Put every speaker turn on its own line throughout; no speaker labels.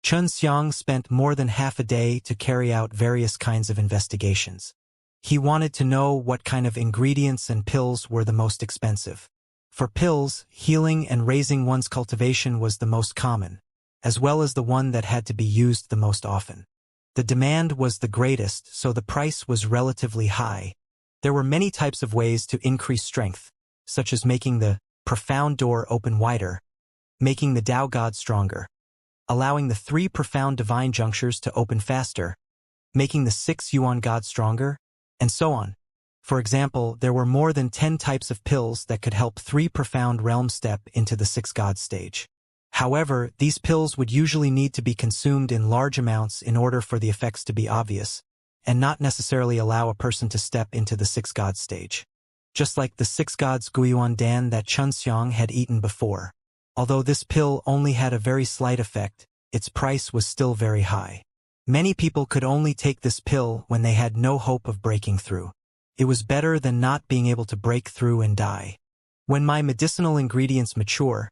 Xianxia spent more than half a day to carry out various kinds of investigations. He wanted to know what kind of ingredients and pills were the most expensive. For pills, healing and raising one's cultivation was the most common, as well as the one that had to be used the most often. The demand was the greatest, so the price was relatively high. There were many types of ways to increase strength, such as making the profound door open wider, making the Tao God stronger, allowing the 3 profound divine junctures to open faster, making the 6 Yuan God stronger, and so on. For example, there were more than 10 types of pills that could help 3 profound realms step into the 6 God stage. However, these pills would usually need to be consumed in large amounts in order for the effects to be obvious, and not necessarily allow a person to step into the 6 God stage. Just like the 6 Gods Guiyuan Dan that Xianxia had eaten before. Although this pill only had a very slight effect, its price was still very high. Many people could only take this pill when they had no hope of breaking through. It was better than not being able to break through and die. When my medicinal ingredients mature,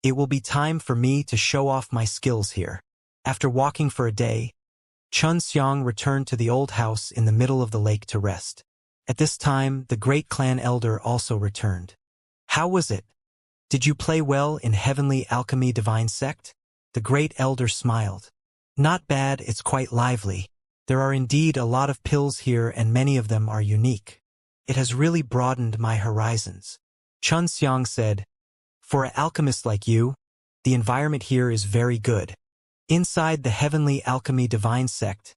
it will be time for me to show off my skills here. After walking for a day, Xianxia returned to the old house in the middle of the lake to rest. At this time, the great clan elder also returned. How was it? Did you play well in Heavenly Alchemy Divine Sect? The great elder smiled. Not bad, it's quite lively. There are indeed a lot of pills here and many of them are unique. It has really broadened my horizons. Xianxia said, for an alchemist like you, the environment here is very good. Inside the Heavenly Alchemy Divine Sect,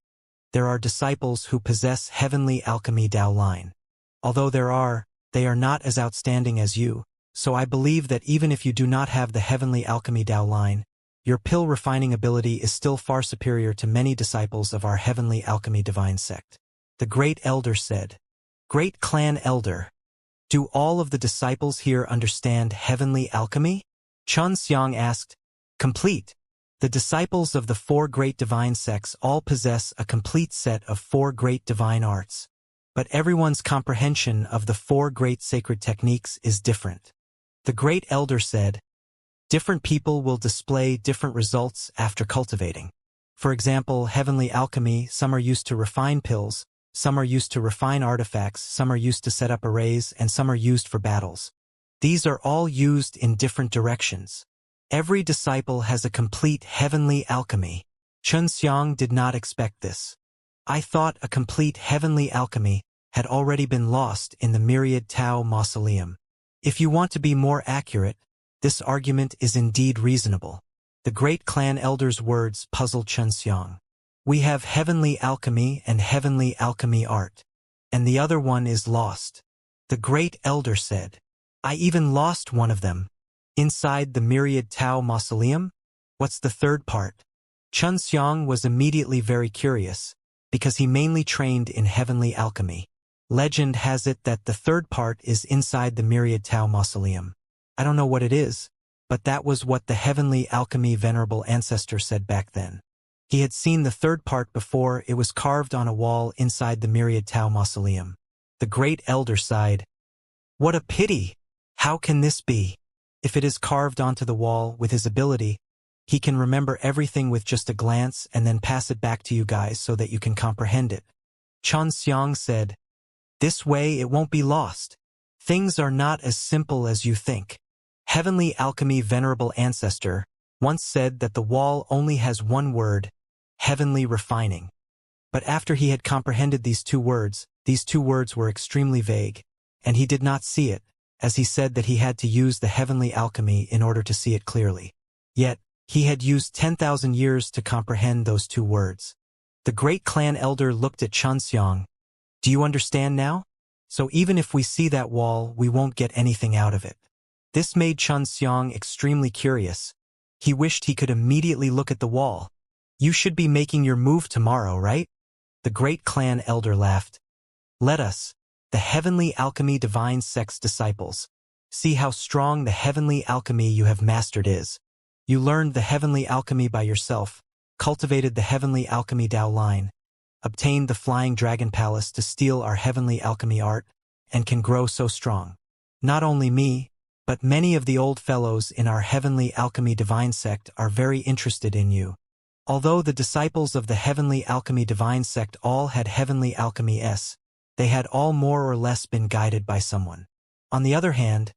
there are disciples who possess Heavenly Alchemy Dao line. Although they are not as outstanding as you, so I believe that even if you do not have the Heavenly Alchemy Dao line, your pill refining ability is still far superior to many disciples of our Heavenly Alchemy Divine Sect. The Great Elder said, Great Clan Elder, do all of the disciples here understand Heavenly Alchemy? Xianxia asked, Complete. The disciples of the 4 great divine sects all possess a complete set of 4 great divine arts. But everyone's comprehension of the 4 great sacred techniques is different. The Great Elder said, different people will display different results after cultivating. For example, Heavenly Alchemy, some are used to refine pills, some are used to refine artifacts, some are used to set up arrays, and some are used for battles. These are all used in different directions. Every disciple has a complete Heavenly Alchemy. Xianxia did not expect this. I thought a complete Heavenly Alchemy had already been lost in the Myriad Tao Mausoleum. If you want to be more accurate, this argument is indeed reasonable. The great clan elder's words puzzled Xianxia. We have Heavenly Alchemy and Heavenly Alchemy Art, and the other one is lost. The great elder said, I even lost one of them. Inside the Myriad Tao Mausoleum? What's the third part? Xianxia was immediately very curious, because he mainly trained in Heavenly Alchemy. Legend has it that the third part is inside the Myriad Tao Mausoleum. I don't know what it is, but that was what the Heavenly Alchemy Venerable Ancestor said back then. He had seen the third part before. It was carved on a wall inside the Myriad Tao Mausoleum. The Great Elder sighed. What a pity! How can this be? If it is carved onto the wall with his ability, he can remember everything with just a glance and then pass it back to you guys so that you can comprehend it. Xianxia said, this way it won't be lost. Things are not as simple as you think. Heavenly Alchemy Venerable Ancestor once said that the wall only has one word, heavenly refining. But after he had comprehended these two words were extremely vague, and he did not see it, as he said that he had to use the heavenly alchemy in order to see it clearly. Yet, he had used 10,000 years to comprehend those 2 words. The great clan elder looked at Xianxia. Do you understand now? So even if we see that wall, we won't get anything out of it. This made Xianxia extremely curious. He wished he could immediately look at the wall. You should be making your move tomorrow, right? The great clan elder laughed. Let us, the Heavenly Alchemy Divine Sect's disciples, see how strong the Heavenly Alchemy you have mastered is. You learned the Heavenly Alchemy by yourself, cultivated the Heavenly Alchemy Dao line, obtained the Flying Dragon Palace to steal our Heavenly Alchemy art, and can grow so strong. Not only me, but many of the old fellows in our Heavenly Alchemy Divine Sect are very interested in you. Although the disciples of the Heavenly Alchemy Divine Sect all had Heavenly Alchemy S, they had all more or less been guided by someone. On the other hand,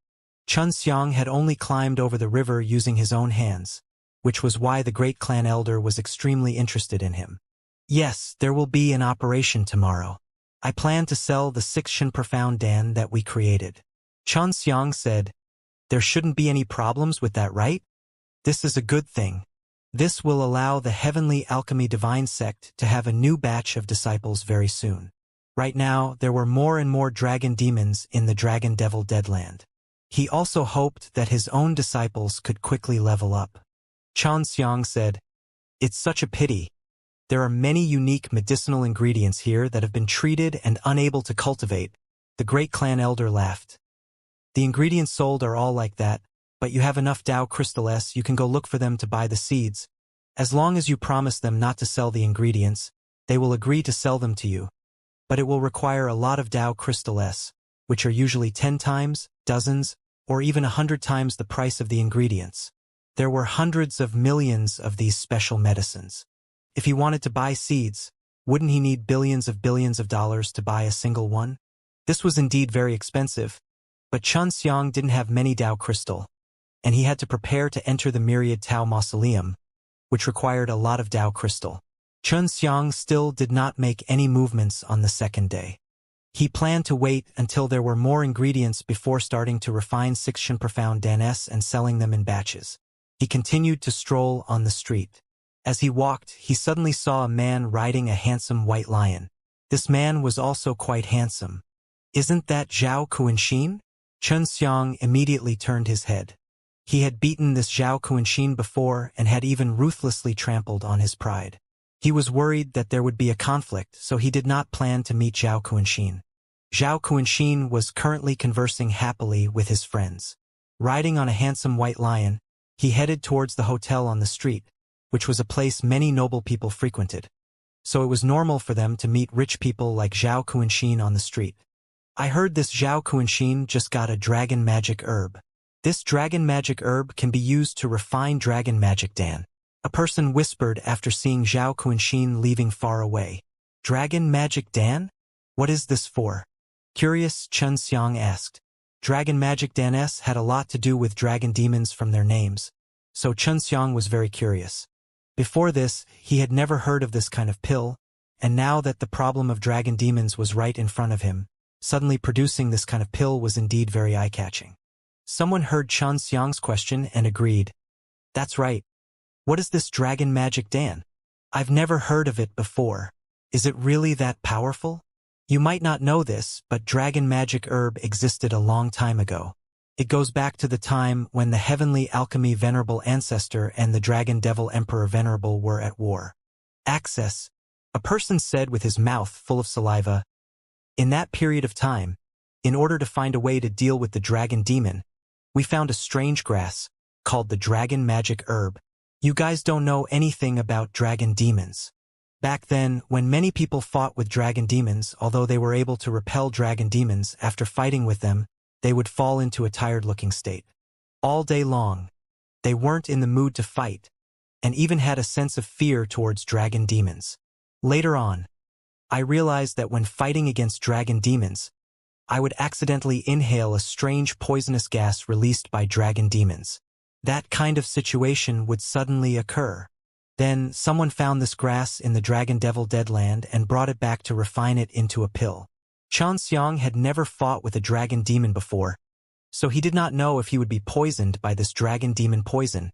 Xianxia had only climbed over the river using his own hands, which was why the great clan elder was extremely interested in him. Yes, there will be an operation tomorrow. I plan to sell the Sixtian Profound Dan that we created. Xianxia said, there shouldn't be any problems with that, right? This is a good thing. This will allow the Heavenly Alchemy Divine Sect to have a new batch of disciples very soon. Right now, there were more and more dragon demons in the Dragon Devil Deadland. He also hoped that his own disciples could quickly level up. Xianxia said, it's such a pity. There are many unique medicinal ingredients here that have been treated and unable to cultivate. The great clan elder laughed. The ingredients sold are all like that, but you have enough Dao Crystal S, you can go look for them to buy the seeds. As long as you promise them not to sell the ingredients, they will agree to sell them to you. But it will require a lot of Dao Crystal S, which are usually 10 times, dozens, or even 100 times the price of the ingredients. There were hundreds of millions of these special medicines. If he wanted to buy seeds, wouldn't he need billions of dollars to buy a single one? This was indeed very expensive, but Xianxia didn't have many Dao Crystal, and he had to prepare to enter the Myriad Tao Mausoleum, which required a lot of Dao Crystal. Xianxia still did not make any movements on the second day. He planned to wait until there were more ingredients before starting to refine Sixtian Profound Dan S and selling them in batches. He continued to stroll on the street. As he walked, he suddenly saw a man riding a handsome white lion. This man was also quite handsome. Isn't that Zhao Kuanxin? Xianxia immediately turned his head. He had beaten this Zhao Kuanxin before and had even ruthlessly trampled on his pride. He was worried that there would be a conflict, so he did not plan to meet Zhao Kuanxin. Zhao Kuanxin was currently conversing happily with his friends. Riding on a handsome white lion, he headed towards the hotel on the street, which was a place many noble people frequented. So it was normal for them to meet rich people like Zhao Kuanxin on the street. I heard this Zhao Kuanxin just got a dragon magic herb. This dragon magic herb can be used to refine dragon magic Dan. A person whispered after seeing Zhao Kuanxin leaving far away. Dragon magic Dan? What is this for? Curious, Xianxia asked. Dragon magic Dan S had a lot to do with dragon demons from their names, so Xianxia was very curious. Before this, he had never heard of this kind of pill, and now that the problem of dragon demons was right in front of him, suddenly producing this kind of pill was indeed very eye-catching. Someone heard Xianxia's question and agreed. That's right. What is this dragon magic Dan? I've never heard of it before. Is it really that powerful? You might not know this, but dragon magic herb existed a long time ago. It goes back to the time when the Heavenly Alchemy Venerable Ancestor and the Dragon Devil Emperor Venerable were at war. Access, a person said with his mouth full of saliva. In that period of time, in order to find a way to deal with the dragon demon, we found a strange grass, called the dragon magic herb. You guys don't know anything about dragon demons. Back then, when many people fought with dragon demons, although they were able to repel dragon demons, after fighting with them, they would fall into a tired-looking state. All day long, they weren't in the mood to fight, and even had a sense of fear towards dragon demons. Later on, I realized that when fighting against dragon demons, I would accidentally inhale a strange poisonous gas released by dragon demons. That kind of situation would suddenly occur. Then, someone found this grass in the Dragon Devil Deadland and brought it back to refine it into a pill. Xianxia had never fought with a dragon demon before, so he did not know if he would be poisoned by this dragon demon poison,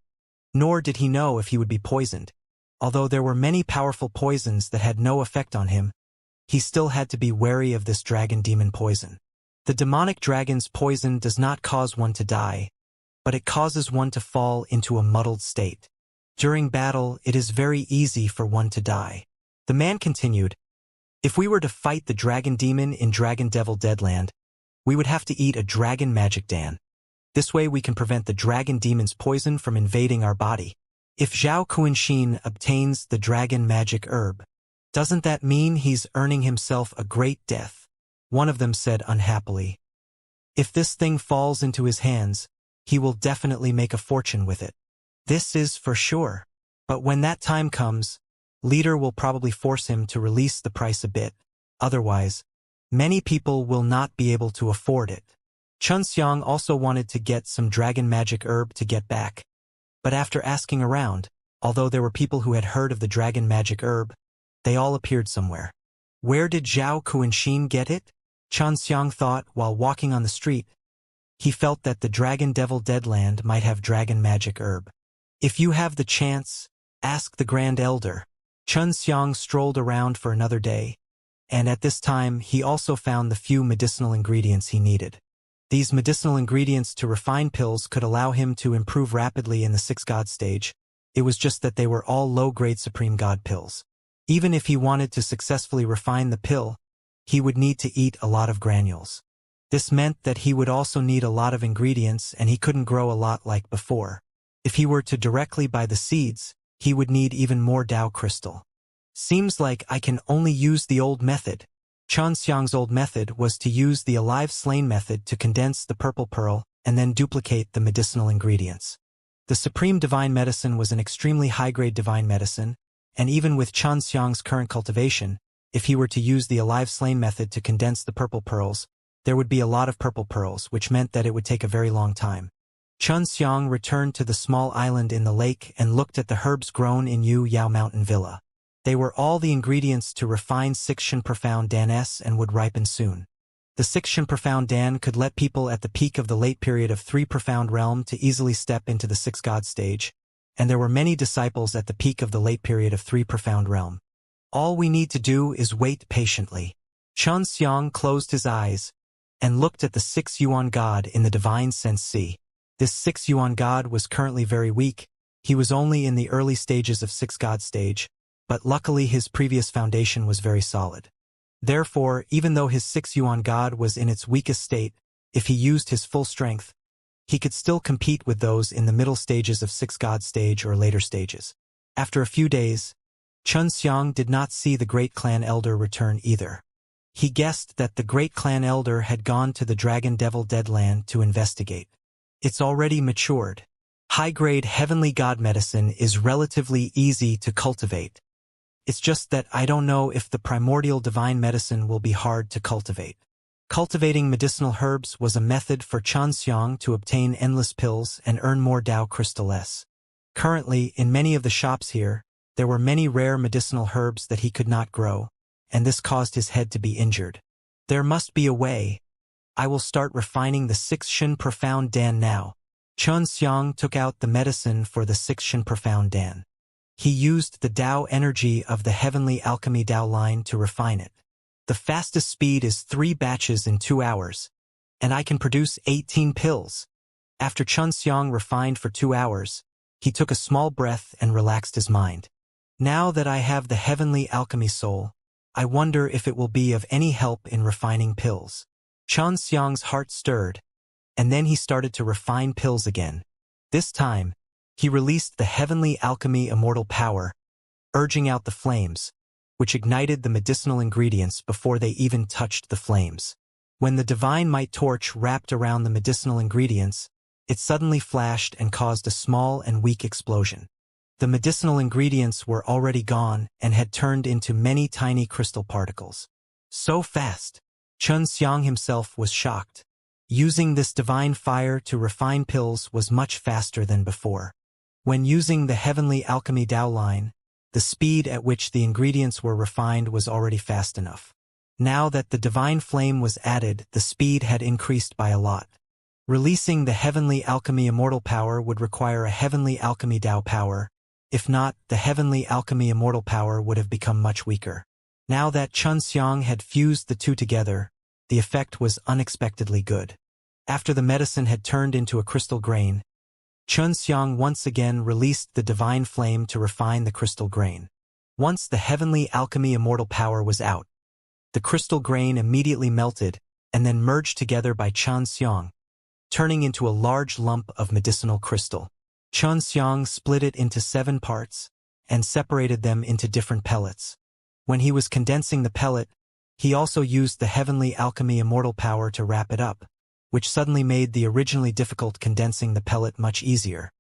nor did he know if he would be poisoned. Although there were many powerful poisons that had no effect on him, he still had to be wary of this dragon demon poison. The demonic dragon's poison does not cause one to die, but it causes one to fall into a muddled state. During battle, it is very easy for one to die. The man continued, if we were to fight the dragon demon in Dragon Devil Deadland, we would have to eat a dragon magic Dan. This way we can prevent the dragon demon's poison from invading our body. If Zhao Kuanxin obtains the dragon magic herb, doesn't that mean he's earning himself a great death? One of them said unhappily. If this thing falls into his hands, he will definitely make a fortune with it. This is for sure. But when that time comes, leader will probably force him to release the price a bit. Otherwise, many people will not be able to afford it. Xianxia also wanted to get some dragon magic herb to get back. But after asking around, although there were people who had heard of the dragon magic herb, they all appeared somewhere. Where did Zhao Kunshin get it? Xianxia thought while walking on the street. He felt that the Dragon Devil Deadland might have dragon magic herb. If you have the chance, ask the Grand Elder. Xianxia strolled around for another day, and at this time he also found the few medicinal ingredients he needed. These medicinal ingredients to refine pills could allow him to improve rapidly in the 6 God stage. It was just that they were all low-grade Supreme God pills. Even if he wanted to successfully refine the pill, he would need to eat a lot of granules. This meant that he would also need a lot of ingredients and he couldn't grow a lot like before. If he were to directly buy the seeds, he would need even more Dao crystal. Seems like I can only use the old method. Xianxia's old method was to use the alive slain method to condense the purple pearl and then duplicate the medicinal ingredients. The Supreme Divine Medicine was an extremely high-grade divine medicine, and even with Xianxia's current cultivation, if he were to use the alive slain method to condense the purple pearls, there would be a lot of purple pearls, which meant that it would take a very long time. Xianxia returned to the small island in the lake and looked at the herbs grown in Yu Yao Mountain Villa. They were all the ingredients to refine 6 Shin Profound Dan S and would ripen soon. The 6 Shin Profound Dan could let people at the peak of the late period of 3 Profound Realm to easily step into the 6 God stage, and there were many disciples at the peak of the late period of 3 Profound Realm. All we need to do is wait patiently. Xianxia closed his eyes and looked at the 6 Yuan God in the Divine Sense Sea. This 6 Yuan God was currently very weak. He was only in the early stages of 6 God stage, but luckily his previous foundation was very solid. Therefore, even though his 6 Yuan God was in its weakest state, if he used his full strength, he could still compete with those in the middle stages of 6 God stage or later stages. After a few days, Xianxia did not see the Great Clan Elder return either. He guessed that the Great Clan Elder had gone to the Dragon Devil Deadland to investigate. It's already matured. High-grade Heavenly God medicine is relatively easy to cultivate. It's just that I don't know if the primordial divine medicine will be hard to cultivate. Cultivating medicinal herbs was a method for Xianxia to obtain endless pills and earn more Dao crystal S. Currently, in many of the shops here, there were many rare medicinal herbs that he could not grow, and this caused his head to be injured. There must be a way. I will start refining the 6 Shin Profound Dan now. Xianxia took out the medicine for the 6 Shin Profound Dan. He used the Dao energy of the Heavenly Alchemy Dao line to refine it. The fastest speed is 3 batches in 2 hours, and I can produce 18 pills. After Xianxia refined for 2 hours, he took a small breath and relaxed his mind. Now that I have the Heavenly Alchemy Soul, I wonder if it will be of any help in refining pills. Xianxia's heart stirred, and then he started to refine pills again. This time, he released the Heavenly Alchemy Immortal power, urging out the flames, which ignited the medicinal ingredients before they even touched the flames. When the Divine Might torch wrapped around the medicinal ingredients, it suddenly flashed and caused a small and weak explosion. The medicinal ingredients were already gone and had turned into many tiny crystal particles. So fast! Xianxia himself was shocked. Using this divine fire to refine pills was much faster than before. When using the Heavenly Alchemy Dao line, the speed at which the ingredients were refined was already fast enough. Now that the divine flame was added, the speed had increased by a lot. Releasing the Heavenly Alchemy Immortal power would require a Heavenly Alchemy Dao power. If not, the Heavenly Alchemy Immortal power would have become much weaker. Now that Xianxia had fused the two together, the effect was unexpectedly good. After the medicine had turned into a crystal grain, Xianxia once again released the divine flame to refine the crystal grain. Once the Heavenly Alchemy Immortal power was out, the crystal grain immediately melted and then merged together by Xianxia, turning into a large lump of medicinal crystal. Xianxia split it into 7 parts and separated them into different pellets. When he was condensing the pellet, he also used the Heavenly Alchemy Immortal power to wrap it up, which suddenly made the originally difficult condensing the pellet much easier.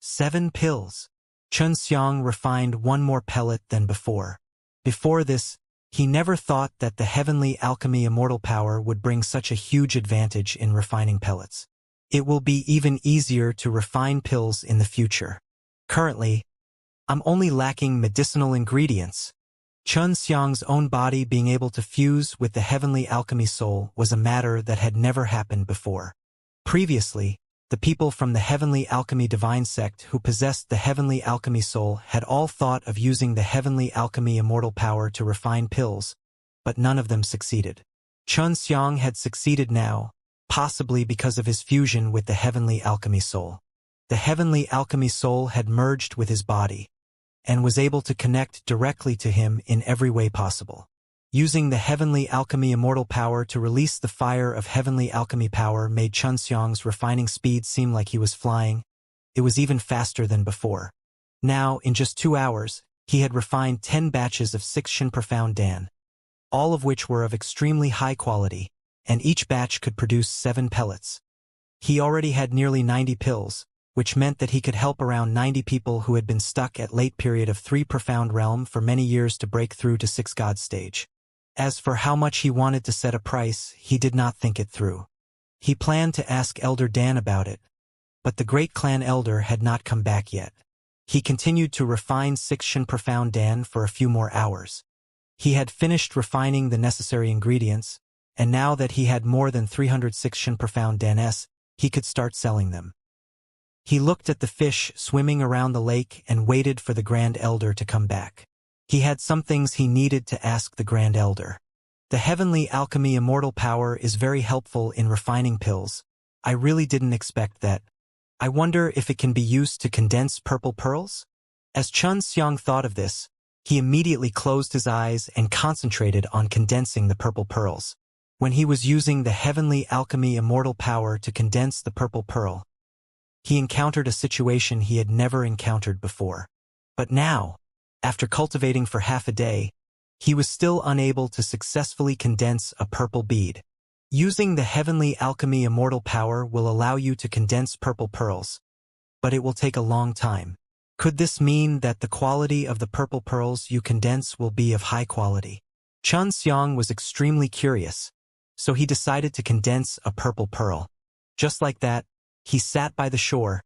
7 pills. Xianxia refined one more pellet than before. Before this, he never thought that the heavenly alchemy immortal power would bring such a huge advantage in refining pellets. It will be even easier to refine pills in the future. Currently, I'm only lacking medicinal ingredients. Xianxia's own body being able to fuse with the heavenly alchemy soul was a matter that had never happened before. Previously, the people from the heavenly alchemy divine sect who possessed the heavenly alchemy soul had all thought of using the heavenly alchemy immortal power to refine pills, but none of them succeeded. Xianxia had succeeded now, possibly because of his fusion with the heavenly alchemy soul. The heavenly alchemy soul had merged with his body, and was able to connect directly to him in every way possible. Using the heavenly alchemy immortal power to release the fire of heavenly alchemy power made Xianxia's refining speed seem like he was flying. It was even faster than before. Now, in just 2 hours, he had refined 10 batches of 6 Shin Profound Dan, all of which were of extremely high quality, and each batch could produce 7 pellets. He already had nearly 90 pills, which meant that he could help around 90 people who had been stuck at late period of 3 Profound Realm for many years to break through to 6 God stage. As for how much he wanted to set a price, he did not think it through. He planned to ask Elder Dan about it, but the great clan elder had not come back yet. He continued to refine 6 Shin Profound Dan for a few more hours. He had finished refining the necessary ingredients, and now that he had more than 306 Shin Profound Danes, he could start selling them. He looked at the fish swimming around the lake and waited for the Grand Elder to come back. He had some things he needed to ask the Grand Elder. The heavenly alchemy immortal power is very helpful in refining pills. I really didn't expect that. I wonder if it can be used to condense purple pearls? As Xianxia thought of this, he immediately closed his eyes and concentrated on condensing the purple pearls. When he was using the heavenly alchemy immortal power to condense the purple pearl, he encountered a situation he had never encountered before. But now, after cultivating for half a day, he was still unable to successfully condense a purple bead. Using the heavenly alchemy immortal power will allow you to condense purple pearls, but it will take a long time. Could this mean that the quality of the purple pearls you condense will be of high quality? Xianxia was extremely curious, so he decided to condense a purple pearl. Just like that, he sat by the shore,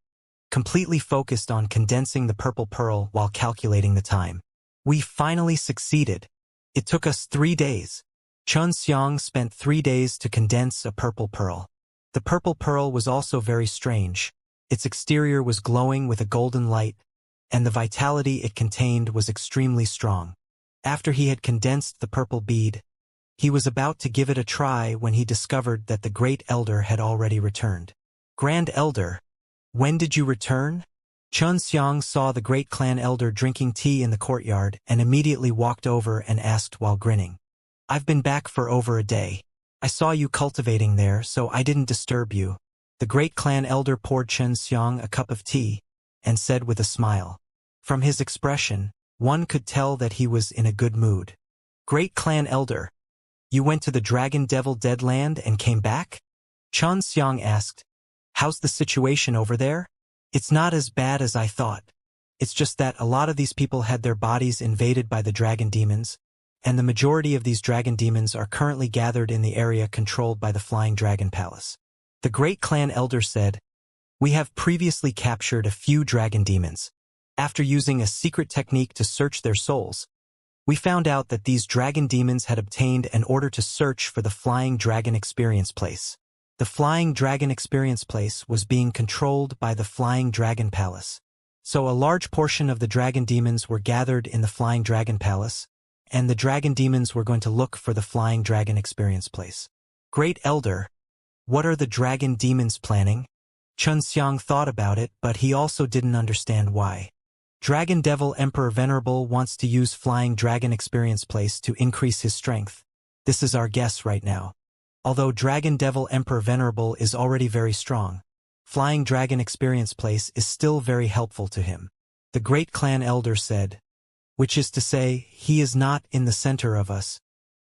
completely focused on condensing the purple pearl while calculating the time. We finally succeeded. It took us 3 days. Xianxia spent 3 days to condense a purple pearl. The purple pearl was also very strange. Its exterior was glowing with a golden light, and the vitality it contained was extremely strong. After he had condensed the purple bead, he was about to give it a try when he discovered that the Great Elder had already returned. Grand Elder, when did you return? Xianxia saw the great clan elder drinking tea in the courtyard and immediately walked over and asked while grinning. I've been back for over a day. I saw you cultivating there, so I didn't disturb you. The great clan elder poured Xianxia a cup of tea and said with a smile. From his expression, one could tell that he was in a good mood. Great clan elder, you went to the Dragon Devil Deadland and came back? Xianxia asked. How's the situation over there? It's not as bad as I thought. It's just that a lot of these people had their bodies invaded by the dragon demons, and the majority of these dragon demons are currently gathered in the area controlled by the Flying Dragon Palace. The great clan elder said, we have previously captured a few dragon demons. After using a secret technique to search their souls, we found out that these dragon demons had obtained an order to search for the Flying Dragon Experience Place. The Flying Dragon Experience Place was being controlled by the Flying Dragon Palace. So a large portion of the dragon demons were gathered in the Flying Dragon Palace, and the dragon demons were going to look for the Flying Dragon Experience Place. Great Elder, what are the dragon demons planning? Xianxia thought about it, but he also didn't understand why. Dragon Devil Emperor Venerable wants to use Flying Dragon Experience Place to increase his strength. This is our guess right now. Although Dragon Devil Emperor Venerable is already very strong, Flying Dragon Experience Place is still very helpful to him. The great clan elder said, which is to say, he is not in the center of us,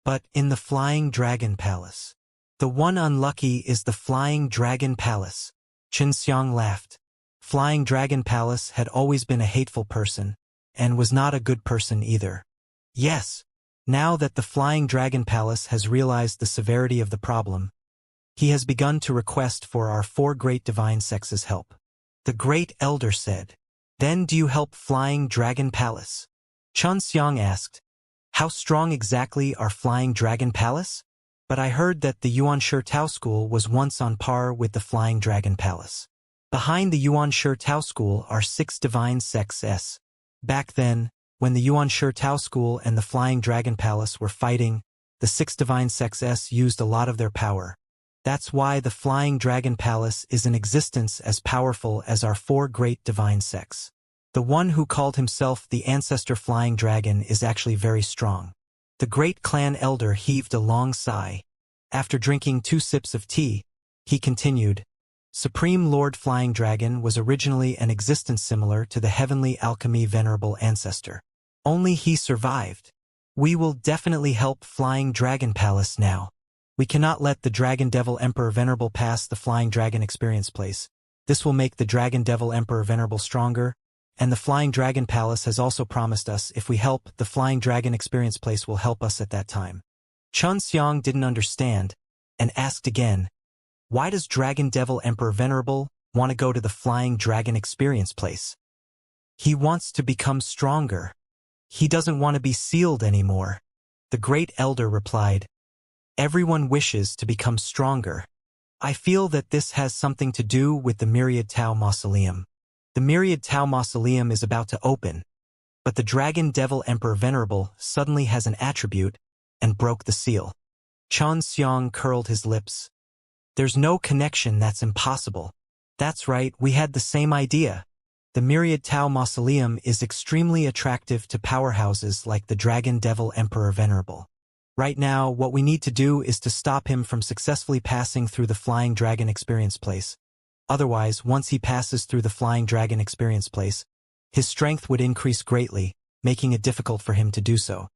but in the Flying Dragon Palace. The one unlucky is the Flying Dragon Palace. Xianxia laughed. Flying Dragon Palace had always been a hateful person, and was not a good person either. Yes, now that the Flying Dragon Palace has realized the severity of the problem, he has begun to request for our 4 great divine sexes' help. The Great Elder said, "Then do you help Flying Dragon Palace?" Xianxia asked, "How strong exactly are Flying Dragon Palace? But I heard that the Yuanshi Tao School was once on par with the Flying Dragon Palace. Behind the Yuanshi Tao School are 6 divine sexes. Back then, when the Yuanshi Tao School and the Flying Dragon Palace were fighting, the 6 divine sexes used a lot of their power. That's why the Flying Dragon Palace is in existence as powerful as our 4 great divine sex. The one who called himself the Ancestor Flying Dragon is actually very strong." The great clan elder heaved a long sigh. After drinking 2 sips of tea, he continued, "Supreme Lord Flying Dragon was originally an existence similar to the heavenly alchemy venerable ancestor. Only he survived. We will definitely help Flying Dragon Palace now. We cannot let the Dragon Devil Emperor Venerable pass the Flying Dragon Experience Place. This will make the Dragon Devil Emperor Venerable stronger, and the Flying Dragon Palace has also promised us if we help, the Flying Dragon Experience Place will help us at that time." Xianxia didn't understand, and asked again, "Why does Dragon Devil Emperor Venerable want to go to the Flying Dragon Experience Place?" "He wants to become stronger. He doesn't want to be sealed anymore." The Great Elder replied, "Everyone wishes to become stronger. I feel that this has something to do with the Myriad Tao Mausoleum. The Myriad Tao Mausoleum is about to open, but the Dragon Devil Emperor Venerable suddenly has an attribute and broke the seal." Xianxia curled his lips. "There's no connection, that's impossible." "That's right, we had the same idea. The Myriad Tao Mausoleum is extremely attractive to powerhouses like the Dragon Devil Emperor Venerable. Right now, what we need to do is to stop him from successfully passing through the Flying Dragon Experience Place. Otherwise, once he passes through the Flying Dragon Experience Place, his strength would increase greatly, making it difficult for him to do so."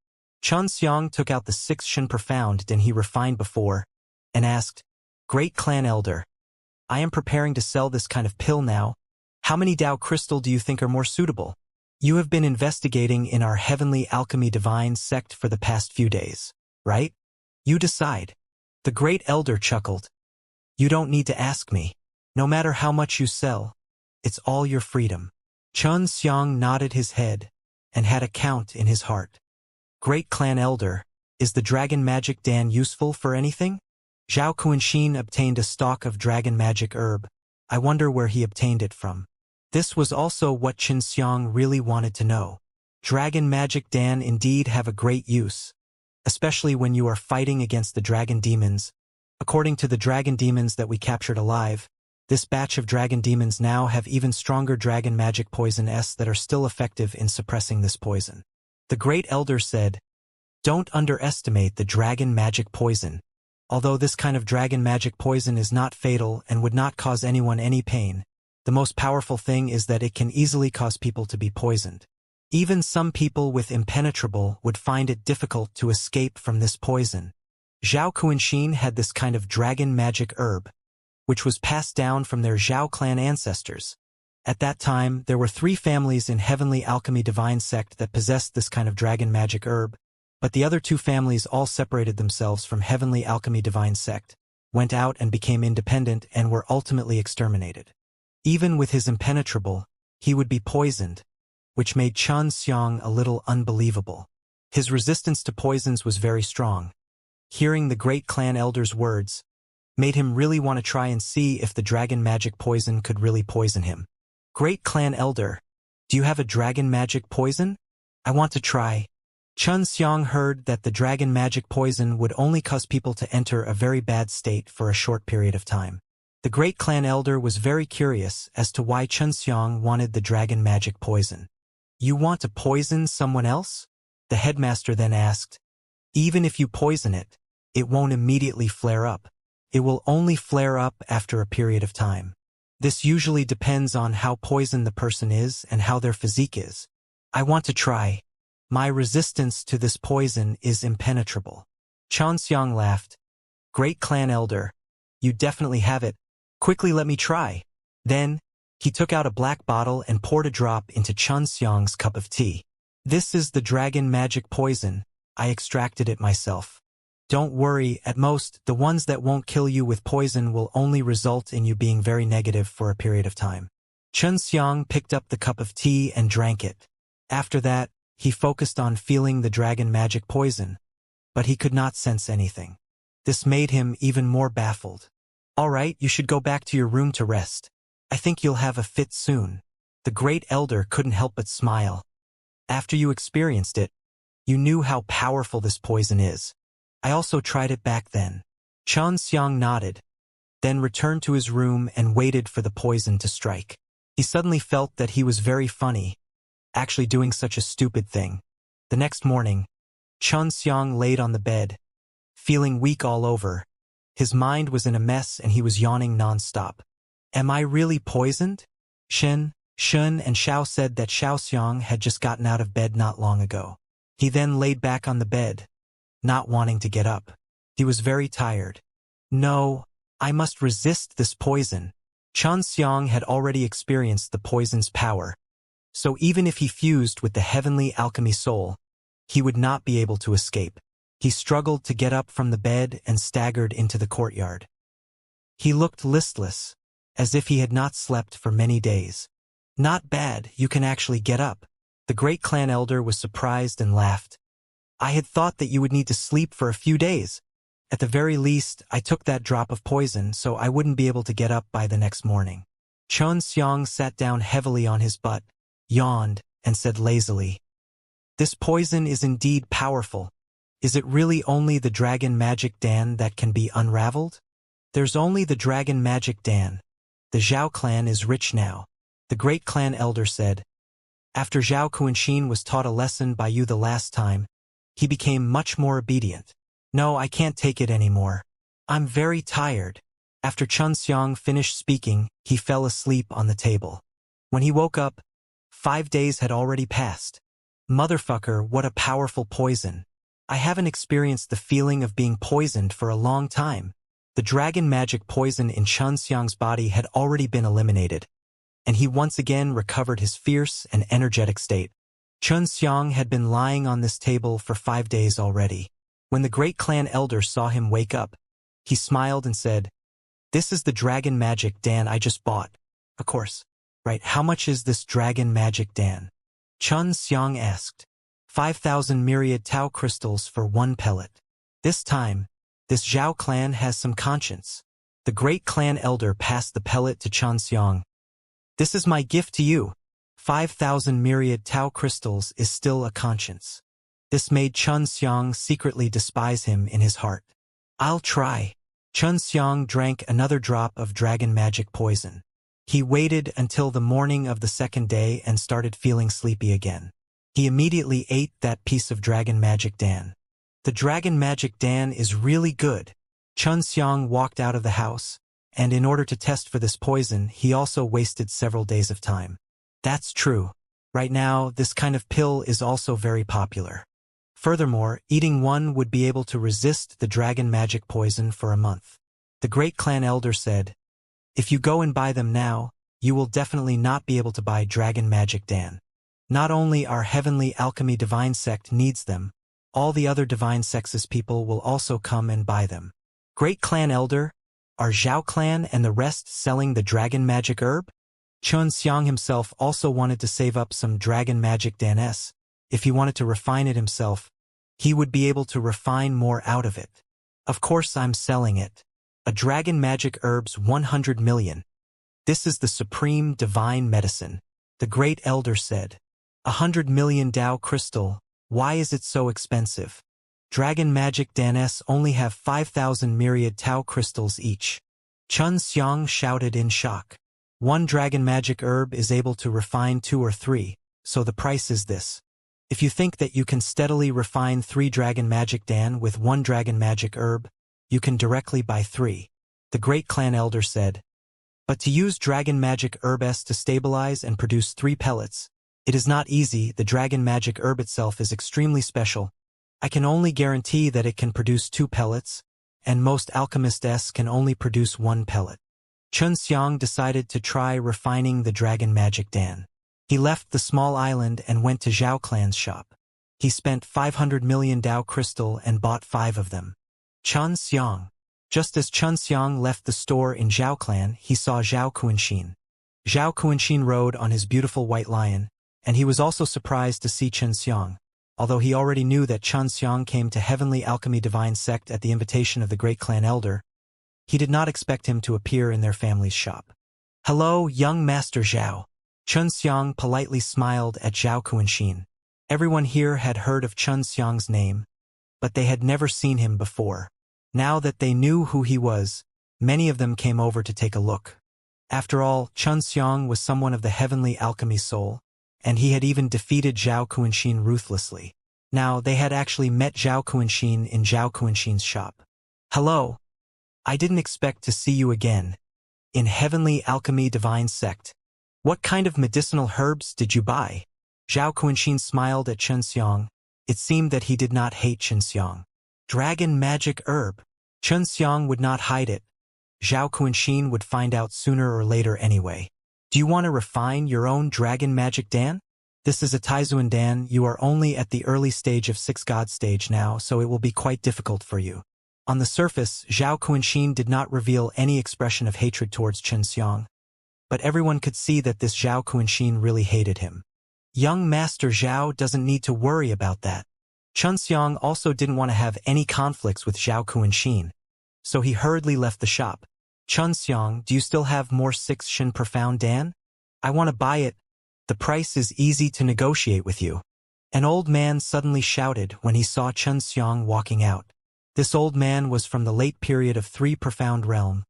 Xianxia took out the 6th Shen Profound than he refined before, and asked, "Great Clan Elder, I am preparing to sell this kind of pill now. How many Dao Crystal do you think are more suitable? You have been investigating in our Heavenly Alchemy Divine sect for the past few days, right? You decide." The Great Elder chuckled. "You don't need to ask me. No matter how much you sell, it's all your freedom." Xianxia nodded his head, and had a count in his heart. "Great Clan Elder, is the Dragon Magic Dan useful for anything?" Zhao Kunshin obtained a stalk of Dragon Magic herb. I wonder where he obtained it from. This was also what Xianxia really wanted to know. Dragon Magic Dan indeed have a great use, especially when you are fighting against the dragon demons. According to the dragon demons that we captured alive, this batch of dragon demons now have even stronger dragon magic poison-s that are still effective in suppressing this poison. The Great Elder said, "Don't underestimate the dragon magic poison. Although this kind of dragon magic poison is not fatal and would not cause anyone any pain, the most powerful thing is that it can easily cause people to be poisoned. Even some people with impenetrable would find it difficult to escape from this poison." Zhao Kunshin had this kind of dragon magic herb, which was passed down from their Zhao clan ancestors. At that time, there were 3 families in Heavenly Alchemy Divine sect that possessed this kind of dragon magic herb, but the other 2 families all separated themselves from Heavenly Alchemy Divine sect, went out and became independent and were ultimately exterminated. Even with his impenetrable, he would be poisoned, which made Xianxia a little unbelievable. His resistance to poisons was very strong. Hearing the Great Clan Elder's words made him really want to try and see if the dragon magic poison could really poison him. "Great Clan Elder, do you have a dragon magic poison? I want to try." Xianxia heard that the dragon magic poison would only cause people to enter a very bad state for a short period of time. The Great Clan Elder was very curious as to why Xianxia wanted the dragon magic poison. "You want to poison someone else?" The headmaster then asked. "Even if you poison it, it won't immediately flare up. It will only flare up after a period of time. This usually depends on how poisoned the person is and how their physique is. I want to try. My resistance to this poison is impenetrable." Xianxia laughed. "Great Clan Elder, you definitely have it. Quickly let me try." Then, He took out a black bottle and poured a drop into Xianxia's cup of tea. This is the dragon magic poison. I extracted it myself. Don't worry, at most, the ones that won't kill you with poison will only result in you being very negative for a period of time. Xianxia picked up the cup of tea and drank it. After that, he focused on feeling the dragon magic poison, but he could not sense anything. This made him even more baffled. All right, you should go back to your room to rest. I think you'll have a fit soon. The great elder couldn't help but smile. After you experienced it, you knew how powerful this poison is. I also tried it back then. Xianxia nodded, then returned to his room and waited for the poison to strike. He suddenly felt that he was very funny, actually doing such a stupid thing. The next morning, Xianxia laid on the bed, feeling weak all over. His mind was in a mess and he was yawning non-stop. Am I really poisoned? Shun and Xiao said that Xiaoxiang had just gotten out of bed not long ago. He then laid back on the bed, not wanting to get up. He was very tired. No, I must resist this poison. Xianxiang had already experienced the poison's power, so even if he fused with the heavenly alchemy soul, he would not be able to escape. He struggled to get up from the bed and staggered into the courtyard. He looked listless, as if he had not slept for many days. Not bad, you can actually get up. The great clan elder was surprised and laughed. I had thought that you would need to sleep for a few days. At the very least, I took that drop of poison so I wouldn't be able to get up by the next morning. Xianxiang sat down heavily on his butt, yawned, and said lazily, This poison is indeed powerful. Is it really only the dragon magic Dan that can be unraveled? There's only the dragon magic Dan. The Zhao clan is rich now, the great clan elder said. After Zhao Kunshin was taught a lesson by you the last time, he became much more obedient. No, I can't take it anymore. I'm very tired. After Xianxiang finished speaking, he fell asleep on the table. When he woke up, 5 days had already passed. Motherfucker, what a powerful poison. I haven't experienced the feeling of being poisoned for a long time. The dragon magic poison in Xianxiang's body had already been eliminated, and he once again recovered his fierce and energetic state. Xianxiang had been lying on this table for 5 days already. When the great clan elder saw him wake up, he smiled and said, This is the dragon magic Dan I just bought. Of course. Right, how much is this dragon magic Dan? Xianxiang asked. 5,000 myriad Tao crystals for 1 pellet. This time, this Zhao clan has some conscience. The great clan elder passed the pellet to Xianxiang. This is my gift to you. 5,000 myriad Tao crystals is still a conscience. This made Xianxiang secretly despise him in his heart. I'll try. Xianxiang drank another drop of dragon magic poison. He waited until the morning of the second day and started feeling sleepy again. He immediately ate that piece of dragon magic Dan. The dragon magic Dan is really good. Xianxiang walked out of the house, and in order to test for this poison, he also wasted several days of time. That's true. Right now, this kind of pill is also very popular. Furthermore, eating one would be able to resist the dragon magic poison for a month. The great clan elder said, If you go and buy them now, you will definitely not be able to buy dragon magic Dan. Not only our heavenly alchemy divine sect needs them, all the other divine sexes people will also come and buy them. Great clan elder, are Zhao clan and the rest selling the dragon magic herb? Xianxiang himself also wanted to save up some dragon magic Dan S. If he wanted to refine it himself, he would be able to refine more out of it. Of course I'm selling it. A dragon magic herb's 100 million. This is the supreme divine medicine, the great elder said. 100 million Tao crystal, why is it so expensive? Dragon magic Dan S only have 5,000 myriad Tao crystals each. Xianxiang shouted in shock. One dragon magic herb is able to refine 2 or 3, so the price is this. If you think that you can steadily refine 3 dragon magic Dan with 1 dragon magic herb, you can directly buy 3. The great clan elder said. But to use dragon magic herb S to stabilize and produce 3 pellets, it is not easy. The dragon magic herb itself is extremely special. I can only guarantee that it can produce 2 pellets, and most alchemists can only produce 1 pellet. Xiang decided to try refining the dragon magic Dan. He left the small island and went to Zhao Clan's shop. He spent 500 million Dao crystal and bought 5 of them. Xiang. Just as Xiang left the store in Zhao Clan, he saw Zhao Kuanxin. Zhao Kuanxin rode on his beautiful white lion, and he was also surprised to see Xiang. Although he already knew that Xiang came to Heavenly Alchemy Divine Sect at the invitation of the great clan elder, he did not expect him to appear in their family's shop. "Hello, young Master Zhao." Xiang politely smiled at Zhao Kuanxin. Everyone here had heard of Xiang's name, but they had never seen him before. Now that they knew who he was, many of them came over to take a look. After all, Xiang was someone of the heavenly alchemy soul, and he had even defeated Zhao Kuanxin ruthlessly. Now, they had actually met Zhao Kuanxin in Zhao Kuanxin's shop. "Hello. I didn't expect to see you again. In Heavenly Alchemy Divine Sect. What kind of medicinal herbs did you buy?" Zhao Kuanxin smiled at Xiang. It seemed that he did not hate Xiang. Dragon magic herb. Xiang would not hide it. Zhao Kuanxin would find out sooner or later anyway. "Do you want to refine your own dragon magic Dan? This is a Taizuan Dan. You are only at the early stage of 6 God stage now, so it will be quite difficult for you." On the surface, Zhao Kuanxin did not reveal any expression of hatred towards Xiang, but everyone could see that this Zhao Kuanxin really hated him. Young Master Zhao doesn't need to worry about that. Xiang also didn't want to have any conflicts with Zhao Kuanxin, so he hurriedly left the shop. "Xiang, do you still have more 6 Shin Profound Dan? I want to buy it. The price is easy to negotiate with you." An old man suddenly shouted when he saw Xiang walking out. This old man was from the late period of 3 Profound Realm.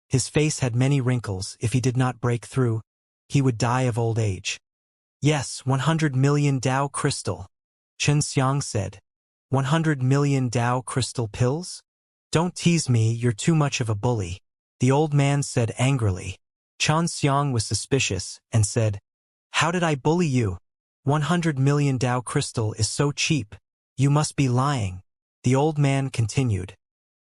His face had many wrinkles. If he did not break through, he would die of old age. "Yes, 100 million Dao crystal," Xiang said. 100 million Dao crystal pills? "Don't tease me, you're too much of a bully," the old man said angrily. Xiang was suspicious and said, "How did I bully you? 100 million Dao crystal is so cheap. You must be lying." The old man continued,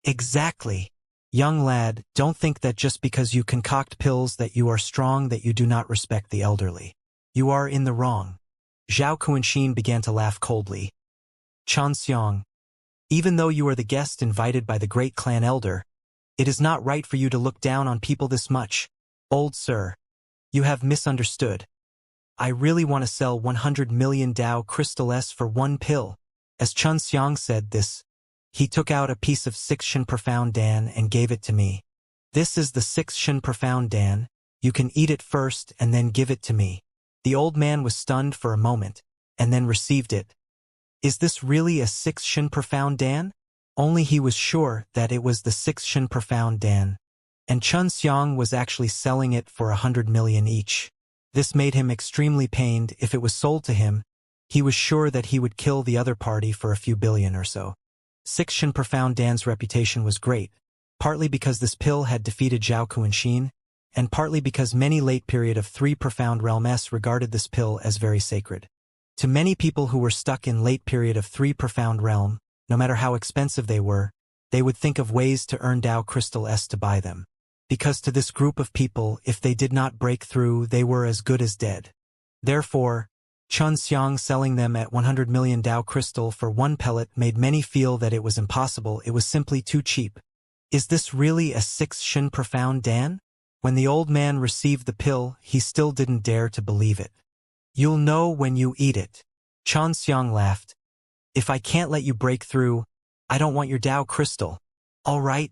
"Exactly. Young lad, don't think that just because you concoct pills that you are strong that you do not respect the elderly. You are in the wrong." Zhao Kuanxin began to laugh coldly. "Xiang, even though you are the guest invited by the great clan elder, it is not right for you to look down on people this much. Old sir, you have misunderstood. I really want to sell 100 million Dao crystal S for 1 pill." As Xiang said this, he took out a piece of 6 Shin Profound Dan and gave it to me. "This is the 6 Shin Profound Dan. You can eat it first and then give it to me." The old man was stunned for a moment, and then received it. Is this really a 6 Shin Profound Dan? Only he was sure that it was the 6 Shin Profound Dan, and Xiang was actually selling it for 100 million each. This made him extremely pained. If it was sold to him, he was sure that he would kill the other party for a few billion or so. 6 Shin Profound Dan's reputation was great, partly because this pill had defeated Zhao Kuanxin, and partly because many late period of 3 Profound Realms regarded this pill as very sacred. To many people who were stuck in late period of 3 Profound Realm, no matter how expensive they would think of ways to earn Dao Crystal S to buy them. Because to this group of people, if they did not break through, they were as good as dead. Therefore, Xiang selling them at 100 million Dao Crystal for 1 pellet made many feel that it was impossible. It was simply too cheap. Is this really a 6 Shin Profound Dan? When the old man received the pill, he still didn't dare to believe it. "You'll know when you eat it." Xiang laughed. "If I can't let you break through, I don't want your Dao crystal." "All right."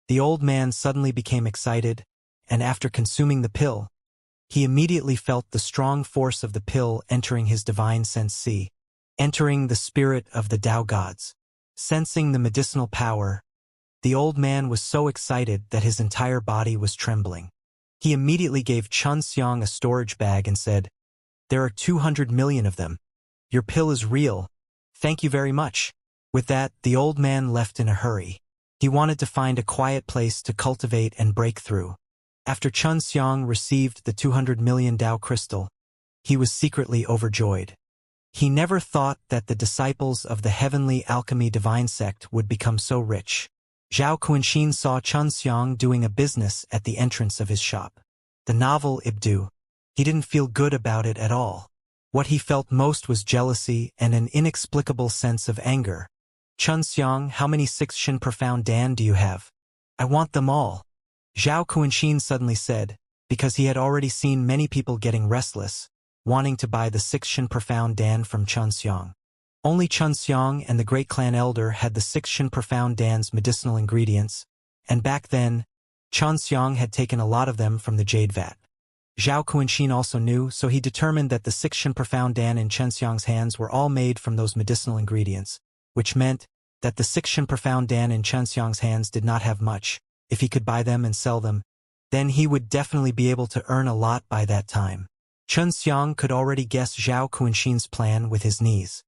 The old man suddenly became excited, and after consuming the pill, he immediately felt the strong force of the pill entering his divine sense, entering the spirit of the Dao gods. Sensing the medicinal power, the old man was so excited that his entire body was trembling. He immediately gave Xiang a storage bag and said, "There are 200 million of them. Your pill is real. Thank you very much." With that, the old man left in a hurry. He wanted to find a quiet place to cultivate and break through. After Xiang received the 200 million Dao crystal, he was secretly overjoyed. He never thought that the disciples of the Heavenly Alchemy Divine Sect would become so rich. Zhao Kunshin saw Xianxia doing a business at the entrance of his shop. The novel Ibdu. He didn't feel good about it at all. What he felt most was jealousy and an inexplicable sense of anger. Xianxia, how many 6 Shin Profound Dan do you have? I want them all. Zhao Kunshin suddenly said, because he had already seen many people getting restless, wanting to buy the 6 Shin Profound Dan from Xianxia. Only Xianxia and the great clan elder had the 6 Shin Profound Dan's medicinal ingredients, and back then, Xianxia had taken a lot of them from the jade vat. Zhao Kunshin also knew, so he determined that the 6 Shin Profound Dan in Xianxia's hands were all made from those medicinal ingredients, which meant that the 6 Shin Profound Dan in Xianxia's hands did not have much. If he could buy them and sell them, then he would definitely be able to earn a lot by that time. Xianxia could already guess Zhao Kunshin's plan with his knees.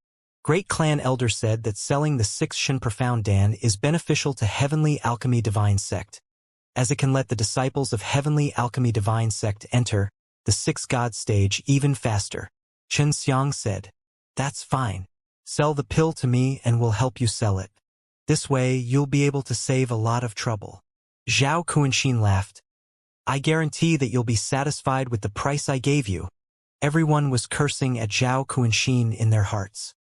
Great Clan Elder said that selling the 6 Shin Profound Dan is beneficial to Heavenly Alchemy Divine Sect, as it can let the disciples of Heavenly Alchemy Divine Sect enter the 6 God stage even faster. Xianxia said, "That's fine. Sell the pill to me and we'll help you sell it. This way you'll be able to save a lot of trouble." Zhao Kunshin laughed. "I guarantee that you'll be satisfied with the price I gave you." Everyone was cursing at Zhao Kunshin in their hearts.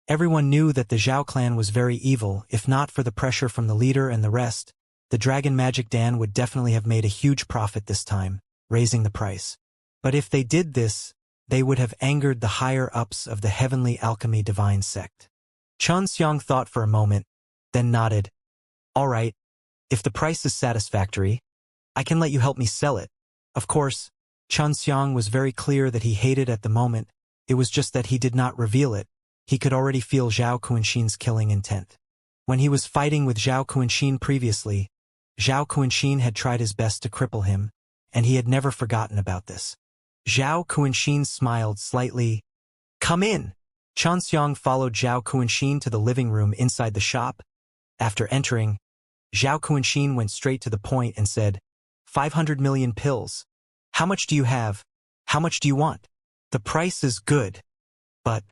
Everyone knew that the Zhao clan was very evil. If not for the pressure from the leader and the rest, the Dragon Magic Dan would definitely have made a huge profit this time, raising the price. But if they did this, they would have angered the higher-ups of the Heavenly Alchemy Divine Sect. Xianxia thought for a moment, then nodded. "All right, if the price is satisfactory, I can let you help me sell it." Of course, Xianxia was very clear that he hated at the moment. It was just that he did not reveal it. He could already feel Zhao Kunshin's killing intent. When he was fighting with Zhao Kunshin previously, Zhao Kunshin had tried his best to cripple him, and he had never forgotten about this. Zhao Kunshin smiled slightly. "Come in." Xianxia followed Zhao Kunshin to the living room inside the shop. After entering, Zhao Kunshin went straight to the point and said, 500 million pills. How much do you have? How much do you want? The price is good, but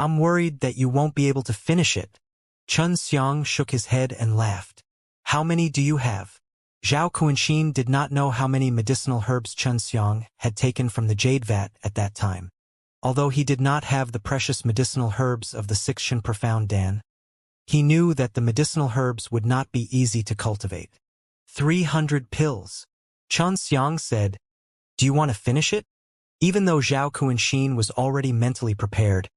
I'm worried that you won't be able to finish it. Xianxia shook his head and laughed. How many do you have? Zhao Kunshin did not know how many medicinal herbs Xianxia had taken from the jade vat at that time. Although he did not have the precious medicinal herbs of the 6 Shin Profound Dan, he knew that the medicinal herbs would not be easy to cultivate. 300 pills. Xianxia said, "Do you want to finish it?" Even though Zhao Kunshin was already mentally prepared,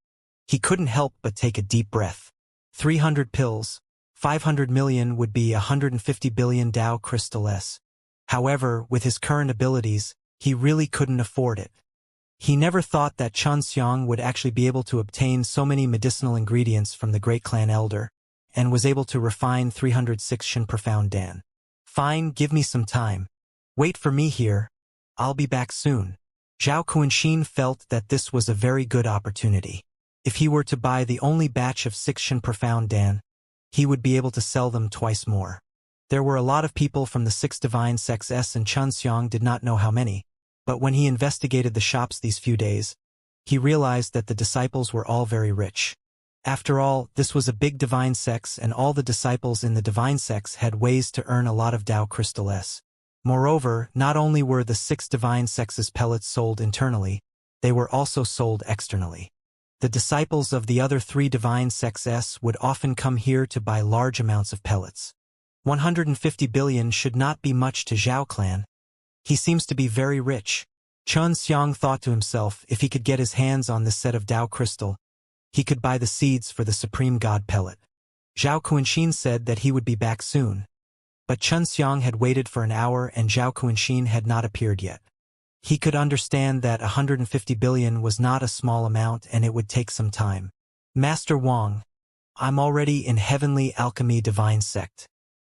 he couldn't help but take a deep breath. 300 pills, 500 million would be 150 billion Dao crystals. However, with his current abilities, he really couldn't afford it. He never thought that Xianxia would actually be able to obtain so many medicinal ingredients from the Great Clan Elder, and was able to refine 306 Shin Profound Dan. "Fine, give me some time. Wait for me here. I'll be back soon." Zhao Kunshin felt that this was a very good opportunity. If he were to buy the only batch of 6 Shin Profound Dan, he would be able to sell them twice more. There were a lot of people from the 6 Divine Sects and Xianxia did not know how many, but when he investigated the shops these few days, he realized that the disciples were all very rich. After all, this was a big divine sects and all the disciples in the divine sects had ways to earn a lot of Dao crystals. Moreover, not only were the 6 divine sects' pellets sold internally, they were also sold externally. The disciples of the other 3 divine sects would often come here to buy large amounts of pellets. 150 billion should not be much to Zhao clan. He seems to be very rich. Xianxia thought to himself, if he could get his hands on this set of Dao crystal, he could buy the seeds for the Supreme God pellet. Zhao Kunshin said that he would be back soon. But Xianxia had waited for an hour and Zhao Kunshin had not appeared yet. He could understand that 150 billion was not a small amount and it would take some time. "Master Wang, I'm already in Heavenly Alchemy Divine Sect.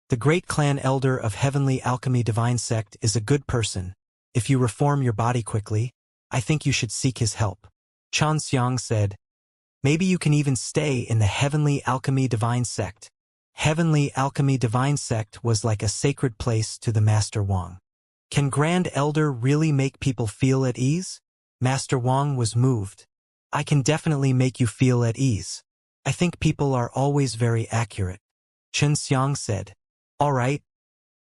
The Great Clan Elder of Heavenly Alchemy Divine Sect is a good person. If you reform your body quickly, I think you should seek his help." Xianxia said, "Maybe you can even stay in the Heavenly Alchemy Divine Sect." Heavenly Alchemy Divine Sect was like a sacred place to the Master Wang. Can Grand Elder really make people feel at ease? Master Wang was moved. "I can definitely make you feel at ease. I think people are always very accurate," Xianxia said. All right,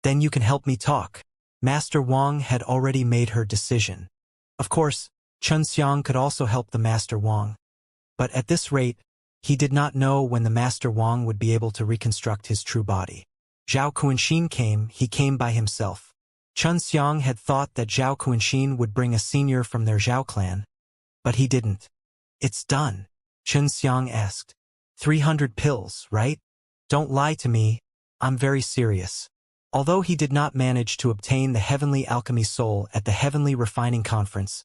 then you can help me talk. Master Wang had already made her decision. Of course, Xianxia could also help the Master Wang. But at this rate, he did not know when the Master Wang would be able to reconstruct his true body. Zhao Kuanxin came, he came by himself. Xianxia had thought that Zhao Kuanxin would bring a senior from their Zhao clan, but he didn't. It's done, Xianxia asked. 300 pills, right? Don't lie to me, I'm very serious. Although he did not manage to obtain the Heavenly Alchemy Soul at the Heavenly Refining Conference,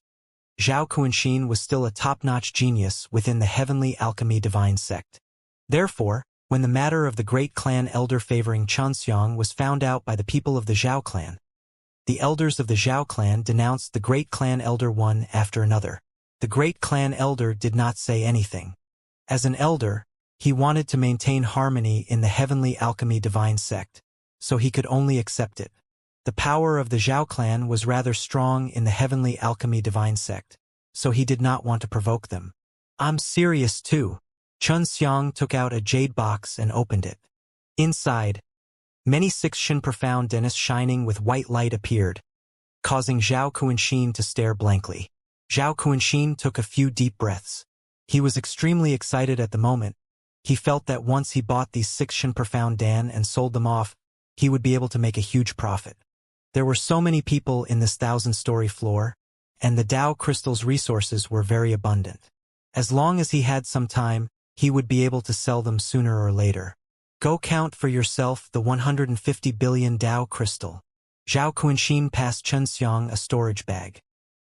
Zhao Kuanxin was still a top-notch genius within the Heavenly Alchemy Divine Sect. Therefore, when the matter of the great clan elder favoring Xianxia was found out by the people of the Zhao clan, the elders of the Zhao clan denounced the great clan elder one after another. The great clan elder did not say anything. As an elder, he wanted to maintain harmony in the Heavenly Alchemy Divine Sect, so he could only accept it. The power of the Zhao clan was rather strong in the Heavenly Alchemy Divine Sect, so he did not want to provoke them. I'm serious too. Xianxia took out a jade box and opened it. Inside, many 6 profound dens shining with white light appeared, causing Zhao Kuanxin to stare blankly. Zhao Kuanxin took a few deep breaths. He was extremely excited at the moment. He felt that once he bought these 6 profound dan and sold them off, he would be able to make a huge profit. There were so many people in this 1,000-story floor, and the Dao crystal's resources were very abundant. As long as he had some time, he would be able to sell them sooner or later. Go count for yourself the 150 billion Dao crystal. Zhao Kuanxin passed Xianxia a storage bag.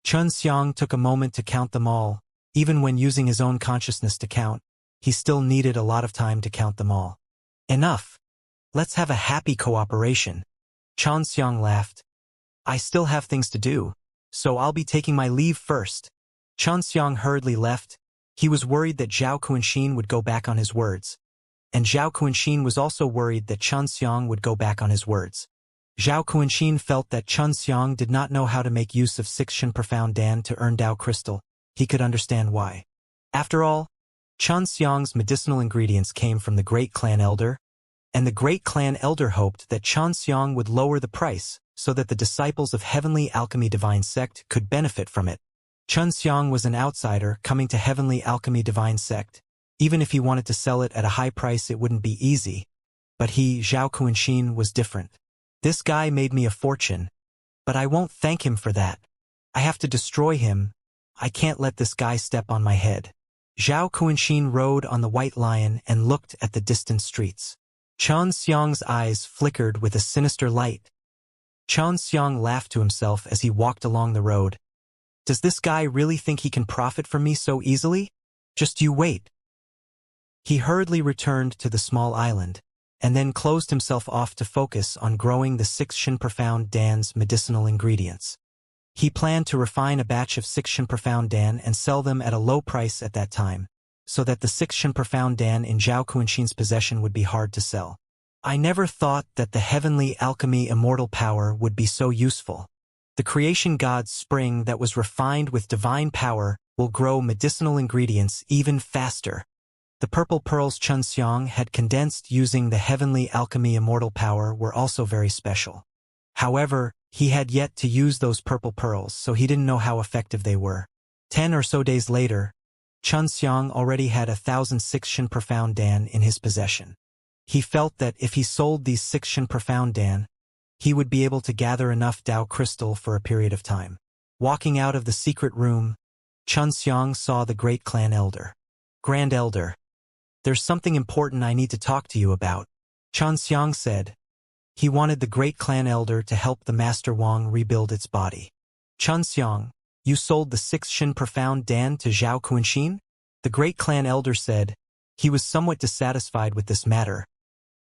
Xianxia took a moment to count them all. Even when using his own consciousness to count, he still needed a lot of time to count them all. Enough. Let's have a happy cooperation. Xianxia laughed. I still have things to do, so I'll be taking my leave first. Xianxia hurriedly left. He was worried that Zhao Kuanxin would go back on his words. And Zhao Kuanxin was also worried that Xianxia would go back on his words. Zhao Kuanxin felt that Xianxia did not know how to make use of 6 profound dan to earn Dao crystal. He could understand why. After all, Xianxia's medicinal ingredients came from the great clan elder, and the great clan elder hoped that Xianxia would lower the price so that the disciples of Heavenly Alchemy Divine Sect could benefit from it. Xianxia was an outsider coming to Heavenly Alchemy Divine Sect. Even if he wanted to sell it at a high price, it wouldn't be easy. But he, Zhao Kuanxin, was different. This guy made me a fortune, but I won't thank him for that. I have to destroy him. I can't let this guy step on my head. Zhao Kuanxin rode on the white lion and looked at the distant streets. Xianxia's eyes flickered with a sinister light. Xianxia laughed to himself as he walked along the road. Does this guy really think he can profit from me so easily? Just you wait. He hurriedly returned to the small island, and then closed himself off to focus on growing the 6 profound dan's medicinal ingredients. He planned to refine a batch of 6 profound dan and sell them at a low price at that time, so that the 6 profound dan in Zhao Kuanxin's possession would be hard to sell. I never thought that the Heavenly Alchemy Immortal power would be so useful. The creation god's spring that was refined with divine power will grow medicinal ingredients even faster. The purple pearls Xianxia had condensed using the Heavenly Alchemy Immortal power were also very special. However, he had yet to use those purple pearls, so he didn't know how effective they were. 10 or so days later, Xianxia already had 1,006 profound dan in his possession. He felt that if he sold these 6 profound dan, he would be able to gather enough Dao crystal for a period of time. Walking out of the secret room, Xianxia saw the great clan elder. Grand Elder, there's something important I need to talk to you about, Xianxia said. He wanted the great clan elder to help the Master Wang rebuild its body. Xianxia, you sold the 6 profound dan to Zhao Kuanxin? The great clan elder said. He was somewhat dissatisfied with this matter,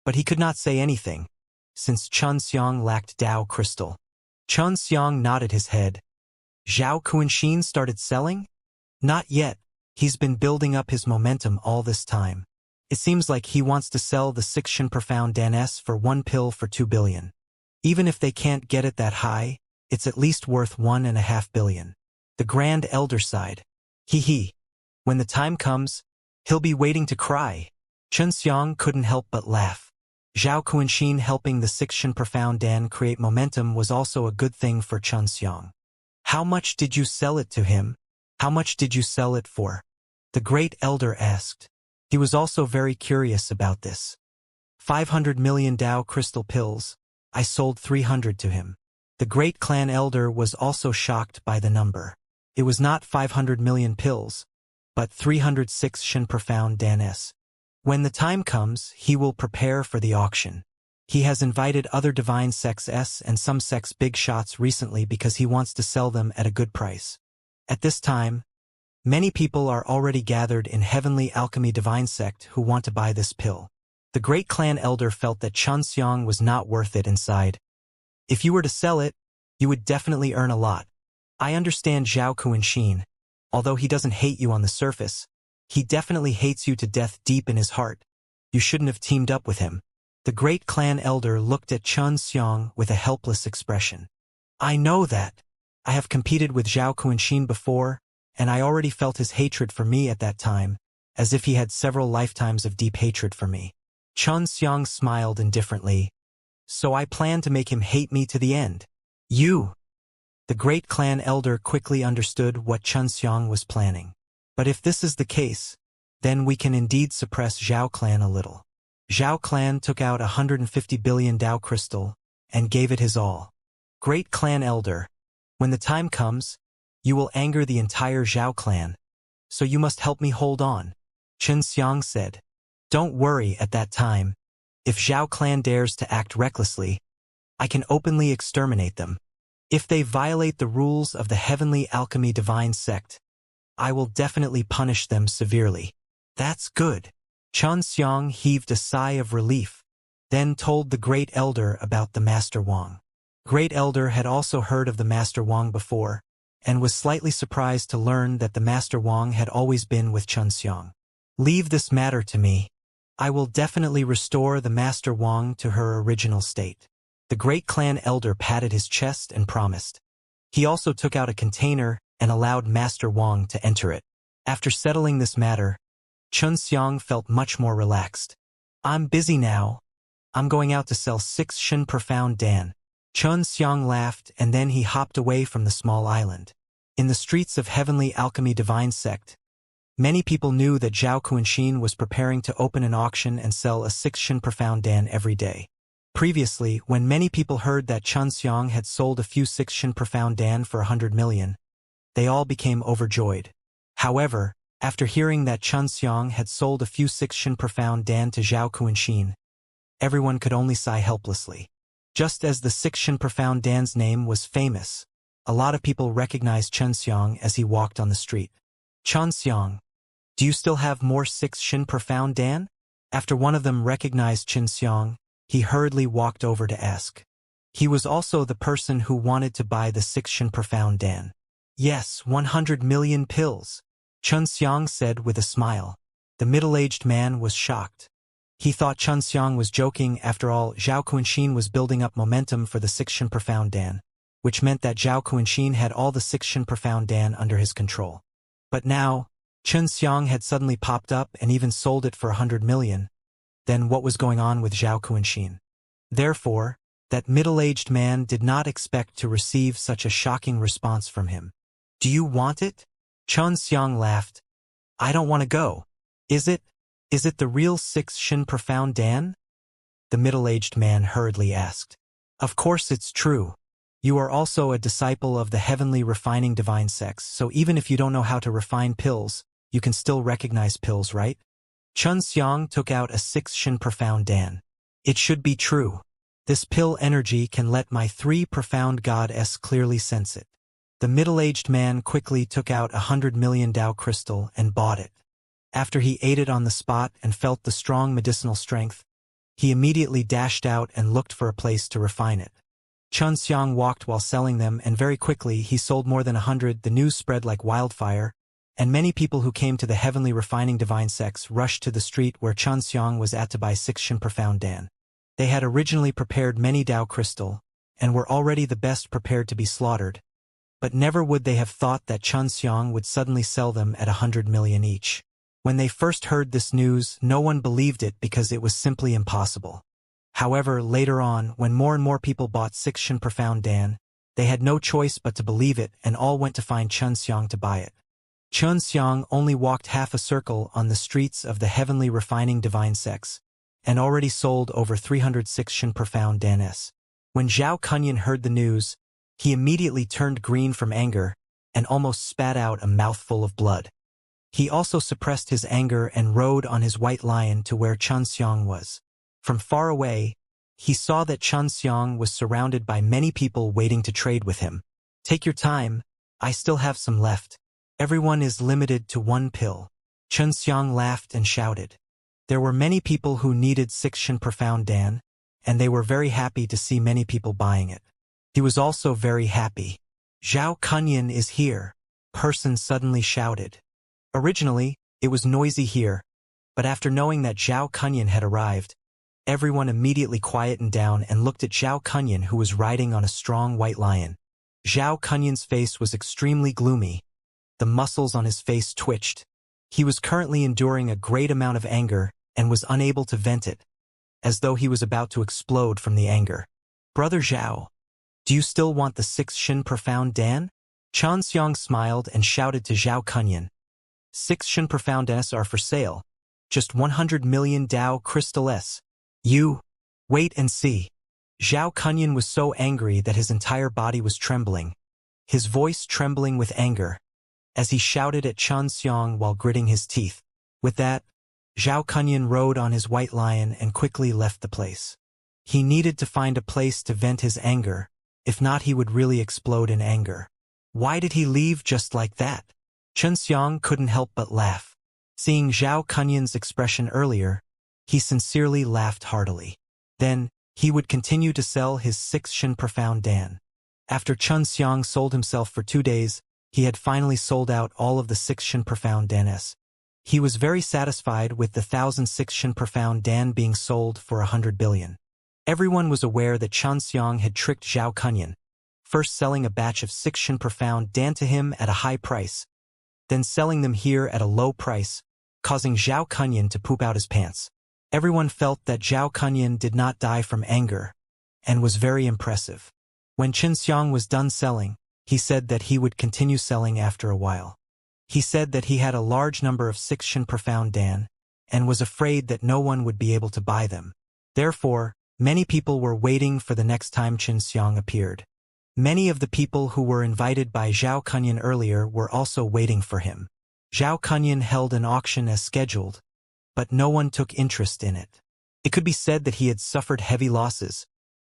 but he could not say anything, since Xianxia lacked Dao crystal. Xianxia nodded his head. Zhao Kuanxin started selling? Not yet. He's been building up his momentum all this time. It seems like he wants to sell the 6 profound danes for 1 pill for 2 billion. Even if they can't get it that high, it's at least worth 1.5 billion. The Grand Elder sighed. Hee. When the time comes, he'll be waiting to cry. Xianxia couldn't help but laugh. Zhao Kunshin helping the 6 Shin Profound Dan create momentum was also a good thing for Xianxia. How much did you sell it to him? How much did you sell it for? The great elder asked. He was also very curious about this. 500 million Dao crystal pills. I sold 300 to him. The great clan elder was also shocked by the number. It was not 500 million pills, but 306 Shin Profound Danes. When the time comes, he will prepare for the auction. He has invited other divine sects and some sects big shots recently because he wants to sell them at a good price. At this time, many people are already gathered in Heavenly Alchemy Divine Sect who want to buy this pill. The great clan elder felt that Xianxia was not worth it inside. If you were to sell it, you would definitely earn a lot. I understand Zhao Kunshin. Although he doesn't hate you on the surface, he definitely hates you to death deep in his heart. You shouldn't have teamed up with him. The great clan elder looked at Xianxia with a helpless expression. I know that. I have competed with Zhao Kunshin before, and I already felt his hatred for me at that time, as if he had several lifetimes of deep hatred for me. Xianxia smiled indifferently. So I plan to make him hate me to the end. You! The great clan elder quickly understood what Xianxia was planning. But if this is the case, then we can indeed suppress Zhao clan a little. Zhao clan took out 150 billion Dao crystal and gave it his all. Great clan elder, when the time comes, you will anger the entire Zhao clan. So you must help me hold on. Xianxia said. Don't worry at that time. If Zhao clan dares to act recklessly, I can openly exterminate them. If they violate the rules of the Heavenly Alchemy Divine Sect, I will definitely punish them severely. That's good. Xianxia heaved a sigh of relief, then told the Great Elder about the Master Wang. Great Elder had also heard of the Master Wang before, and was slightly surprised to learn that the Master Wang had always been with Xianxia. Leave this matter to me. I will definitely restore the Master Wang to her original state. The great clan elder patted his chest and promised. He also took out a container and allowed Master Wang to enter it. After settling this matter, Xianxia felt much more relaxed. I'm busy now. I'm going out to sell 6 Shin Profound Dan. Xianxia laughed and then he hopped away from the small island. In the streets of Heavenly Alchemy Divine Sect, many people knew that Zhao Kunshin was preparing to open an auction and sell a 6 Shin Profound Dan every day. Previously, when many people heard that Xianxia had sold a few 6 Shin Profound Dan for 100 million, they all became overjoyed. However, after hearing that Xianxia had sold a few 6 Shin Profound Dan to Zhao Kunshin, everyone could only sigh helplessly. Just as the 6 Shin Profound Dan's name was famous, a lot of people recognized Xianxia as he walked on the street. Xianxia, do you still have more 6 Shin Profound Dan? After one of them recognized Xianxia, he hurriedly walked over to ask. He was also the person who wanted to buy the 6 Shin Profound Dan. Yes, 100 million pills, Xianxia said with a smile. The middle-aged man was shocked. He thought Xianxia was joking. After all, Zhao Kunshin was building up momentum for the 6 Shin Profound Dan, which meant that Zhao Kunshin had all the 6 Shin Profound Dan under his control. But now, Xianxia had suddenly popped up and even sold it for 100 million. Then what was going on with Zhao Kunshin? Therefore, that middle-aged man did not expect to receive such a shocking response from him. Do you want it? Xianxia laughed. I don't want to go. Is it the real 6 Shin Profound Dan? The middle-aged man hurriedly asked. Of course it's true. You are also a disciple of the Heavenly Refining Divine Sects, so even if you don't know how to refine pills, you can still recognize pills, right? Xianxia took out a 6 Shin Profound Dan. It should be true. This pill energy can let my 3 profound goddess clearly sense it. The middle-aged man quickly took out 100 million Dao crystal and bought it. After he ate it on the spot and felt the strong medicinal strength, he immediately dashed out and looked for a place to refine it. Xianxia walked while selling them, and very quickly he sold more than 100. The news spread like wildfire, and many people who came to the Heavenly Refining Divine Sects rushed to the street where Xianxia was at to buy 6 Shin Profound Dan. They had originally prepared many Dao crystal, and were already the best prepared to be slaughtered, but never would they have thought that Xianxia would suddenly sell them at 100 million each. When they first heard this news, no one believed it because it was simply impossible. However, later on, when more and more people bought Sixtian Profound Dan, they had no choice but to believe it and all went to find Xianxia to buy it. Xianxia only walked half a circle on the streets of the heavenly refining divine sex, and already sold over 300 Sixtian Profound Danes. When Zhao Kunyan heard the news, he immediately turned green from anger and almost spat out a mouthful of blood. He also suppressed his anger and rode on his white lion to where Xianxia was. From far away, he saw that Xianxia was surrounded by many people waiting to trade with him. "Take your time, I still have some left. Everyone is limited to one pill." Xianxia laughed and shouted. There were many people who needed Sixtian Profound Dan, and they were very happy to see many people buying it. He was also very happy. "Zhao Kunyan is here," person suddenly shouted. Originally, it was noisy here, but after knowing that Zhao Kunyan had arrived, everyone immediately quietened down and looked at Zhao Kunyan, who was riding on a strong white lion. Zhao Kunyan's face was extremely gloomy. The muscles on his face twitched. He was currently enduring a great amount of anger and was unable to vent it, as though he was about to explode from the anger. "Brother Zhao, do you still want the Sixtian Profound Dan?" Xianxia smiled and shouted to Zhao Kunyan. "Sixtian Profound Danes are for sale. Just 100 million Dao crystals. You wait and see." Zhao Kunyan was so angry that his entire body was trembling, his voice trembling with anger, as he shouted at Xianxia while gritting his teeth. With that, Zhao Kunyan rode on his white lion and quickly left the place. He needed to find a place to vent his anger, if not he would really explode in anger. Why did he leave just like that? Xianxia couldn't help but laugh. Seeing Zhao Kunyan's expression earlier, he sincerely laughed heartily. Then, he would continue to sell his Sixtian Profound Dan. After Xianxia sold himself for 2 days, he had finally sold out all of the Sixtian Profound Danes. He was very satisfied with the 1,000 Sixtian Profound Dan being sold for 100 billion. Everyone was aware that Xianxia had tricked Zhao Kunyan, first selling a batch of Sixtian Profound Dan to him at a high price, then selling them here at a low price, causing Zhao Kunyan to poop out his pants. Everyone felt that Zhao Kunyan did not die from anger, and was very impressive. When Xianxia was done selling, he said that he would continue selling after a while. He said that he had a large number of Sixtian Profound Dan, and was afraid that no one would be able to buy them. Therefore, many people were waiting for the next time Xianxia appeared. Many of the people who were invited by Zhao Kunyan earlier were also waiting for him. Zhao Kunyan held an auction as scheduled, but no one took interest in it. It could be said that he had suffered heavy losses,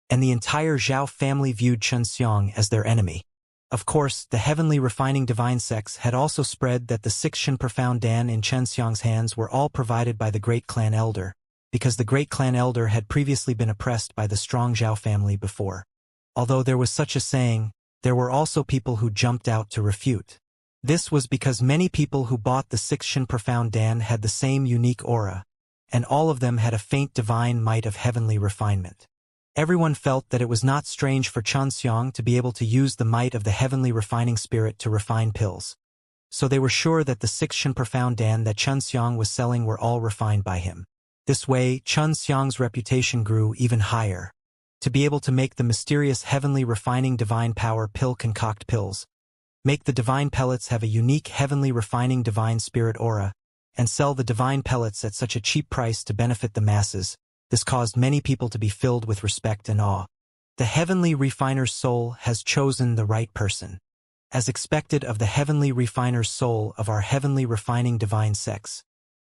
and the entire Zhao family viewed Xianxia as their enemy. Of course, the heavenly refining divine sex had also spread that the Sixtian Profound Dan in Xianxia's hands were all provided by the great clan elder, because the great clan elder had previously been oppressed by the strong Zhao family before. Although there was such a saying, there were also people who jumped out to refute. This was because many people who bought the Sixtian Profound Dan had the same unique aura, and all of them had a faint divine might of heavenly refinement. Everyone felt that it was not strange for Xianxia to be able to use the might of the heavenly refining spirit to refine pills. So they were sure that the Sixtian Profound Dan that Xianxia was selling were all refined by him. This way, Xianxia's reputation grew even higher. To be able to make the mysterious heavenly refining divine power pill concoct pills, make the divine pellets have a unique heavenly refining divine spirit aura, and sell the divine pellets at such a cheap price to benefit the masses, this caused many people to be filled with respect and awe. The heavenly refiner's soul has chosen the right person. As expected of the heavenly refiner's soul of our heavenly refining divine sex,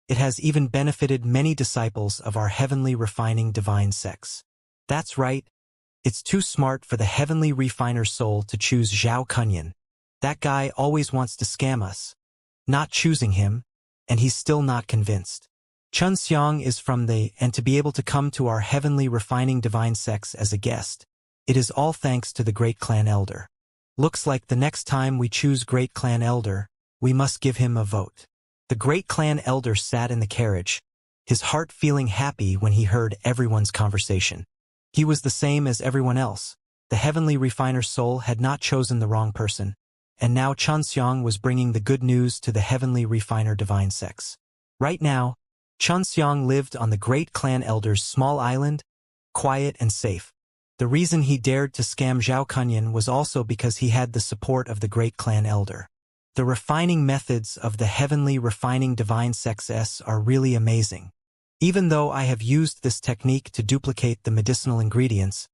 it has even benefited many disciples of our heavenly refining divine sex. That's right. It's too smart for the heavenly refiner's soul to choose Zhao Kunyan. That guy always wants to scam us. Not choosing him, and he's still not convinced. Xianxia is from the and to be able to come to our heavenly refining divine sex as a guest. It is all thanks to the great clan elder. Looks like the next time we choose great clan elder, we must give him a vote. The great clan elder sat in the carriage, his heart feeling happy when he heard everyone's conversation. He was the same as everyone else. The heavenly refiner's soul had not chosen the wrong person, and now Xianxia was bringing the good news to the heavenly refiner divine sex. Right now, Xianxia lived on the great clan elder's small island, quiet and safe. The reason he dared to scam Zhao Kunyan was also because he had the support of the great clan elder. The refining methods of the heavenly refining divine sex S are really amazing. Even though I have used this technique to duplicate the medicinal ingredients,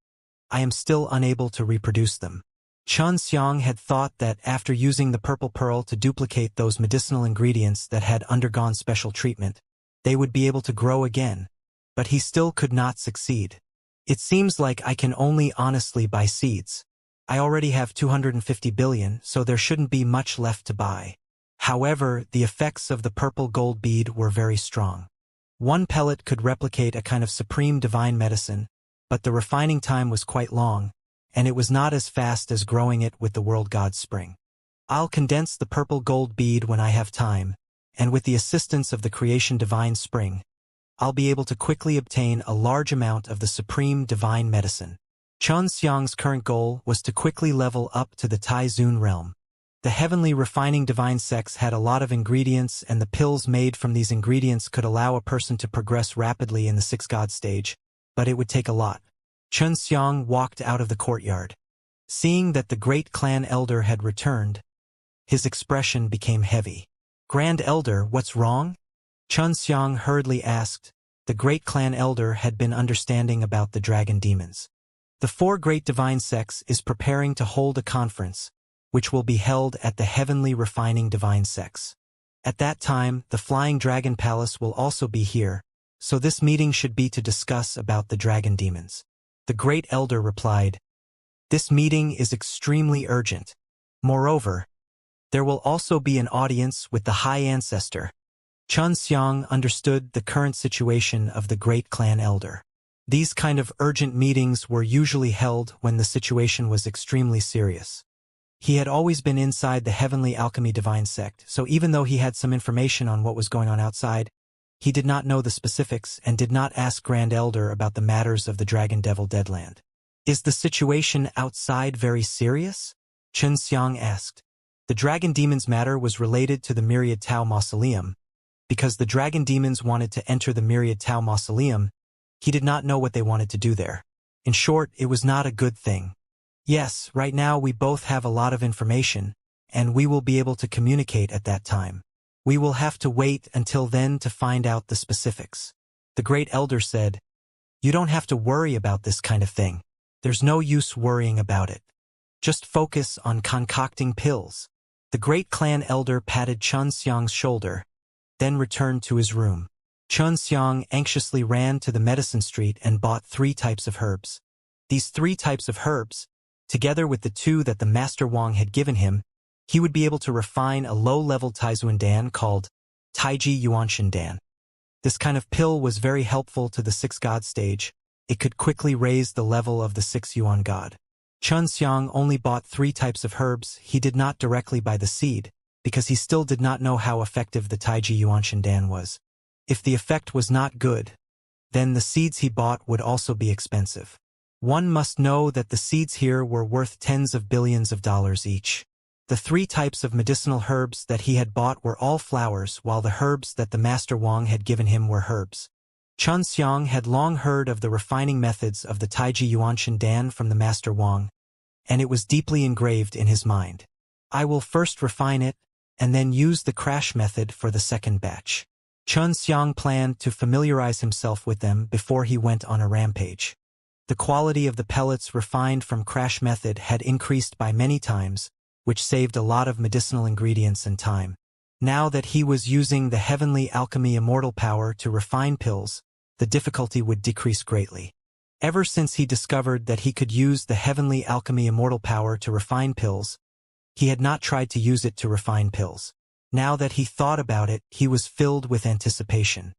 I am still unable to reproduce them. Xianxia had thought that after using the purple pearl to duplicate those medicinal ingredients that had undergone special treatment, they would be able to grow again, but he still could not succeed. It seems like I can only honestly buy seeds. I already have 250 billion, so there shouldn't be much left to buy. However, the effects of the purple gold bead were very strong. One pellet could replicate a kind of supreme divine medicine, but the refining time was quite long, and it was not as fast as growing it with the world god spring. I'll condense the purple gold bead when I have time, and with the assistance of the creation divine spring, I'll be able to quickly obtain a large amount of the supreme divine medicine. Xianxia's current goal was to quickly level up to the Tai-Zun realm. The heavenly refining divine sex had a lot of ingredients, and the pills made from these ingredients could allow a person to progress rapidly in the six god stage, but it would take a lot. Xianxia walked out of the courtyard. Seeing that the great clan elder had returned, his expression became heavy. Grand Elder, what's wrong? Xianxia hurriedly asked. The great clan elder had been understanding about the dragon demons. The four great divine sects is preparing to hold a conference, which will be held at the heavenly refining divine sex. At that time, the flying dragon palace will also be here, so this meeting should be to discuss about the dragon demons. The great elder replied, "This meeting is extremely urgent. Moreover, there will also be an audience with the high ancestor." Xianxia understood the current situation of the great clan elder. These kind of urgent meetings were usually held when the situation was extremely serious. He had always been inside the heavenly alchemy divine sect, so even though he had some information on what was going on outside, he did not know the specifics and did not ask Grand Elder about the matters of the Dragon Devil Deadland. "Is the situation outside very serious?" Xianxia asked. The dragon demons matter was related to the Myriad Tau Mausoleum. Because the dragon demons wanted to enter the Myriad Tau Mausoleum, he did not know what they wanted to do there. In short, it was not a good thing. "Yes, right now we both have a lot of information, and we will be able to communicate at that time. We will have to wait until then to find out the specifics." The great elder said, "You don't have to worry about this kind of thing. There's no use worrying about it. Just focus on concocting pills." The great clan elder patted Xianxia's shoulder, then returned to his room. Xianxia anxiously ran to the medicine street and bought 3 types of herbs. These 3 types of herbs, together with the 2 that the Master Wang had given him, he would be able to refine a low-level Taizuan Dan called Taiji Yuanshan Dan. This kind of pill was very helpful to the 6 god stage. It could quickly raise the level of the 6 Yuan god. Xianxia only bought 3 types of herbs. He did not directly buy the seed, because he still did not know how effective the Taiji Yuanshan Dan was. If the effect was not good, then the seeds he bought would also be expensive. One must know that the seeds here were worth tens of billions of dollars each. The 3 types of medicinal herbs that he had bought were all flowers, while the herbs that the Master Wang had given him were herbs. Xianxia had long heard of the refining methods of the Taiji Yuanshan Dan from the Master Wang, and it was deeply engraved in his mind. "I will first refine it, and then use the crash method for the second batch." Xianxia planned to familiarize himself with them before he went on a rampage. The quality of the pellets refined from crash method had increased by many times, which saved a lot of medicinal ingredients and time. Now that he was using the heavenly alchemy immortal power to refine pills, the difficulty would decrease greatly. Ever since he discovered that he could use the heavenly alchemy immortal power to refine pills, he had not tried to use it to refine pills. Now that he thought about it, he was filled with anticipation.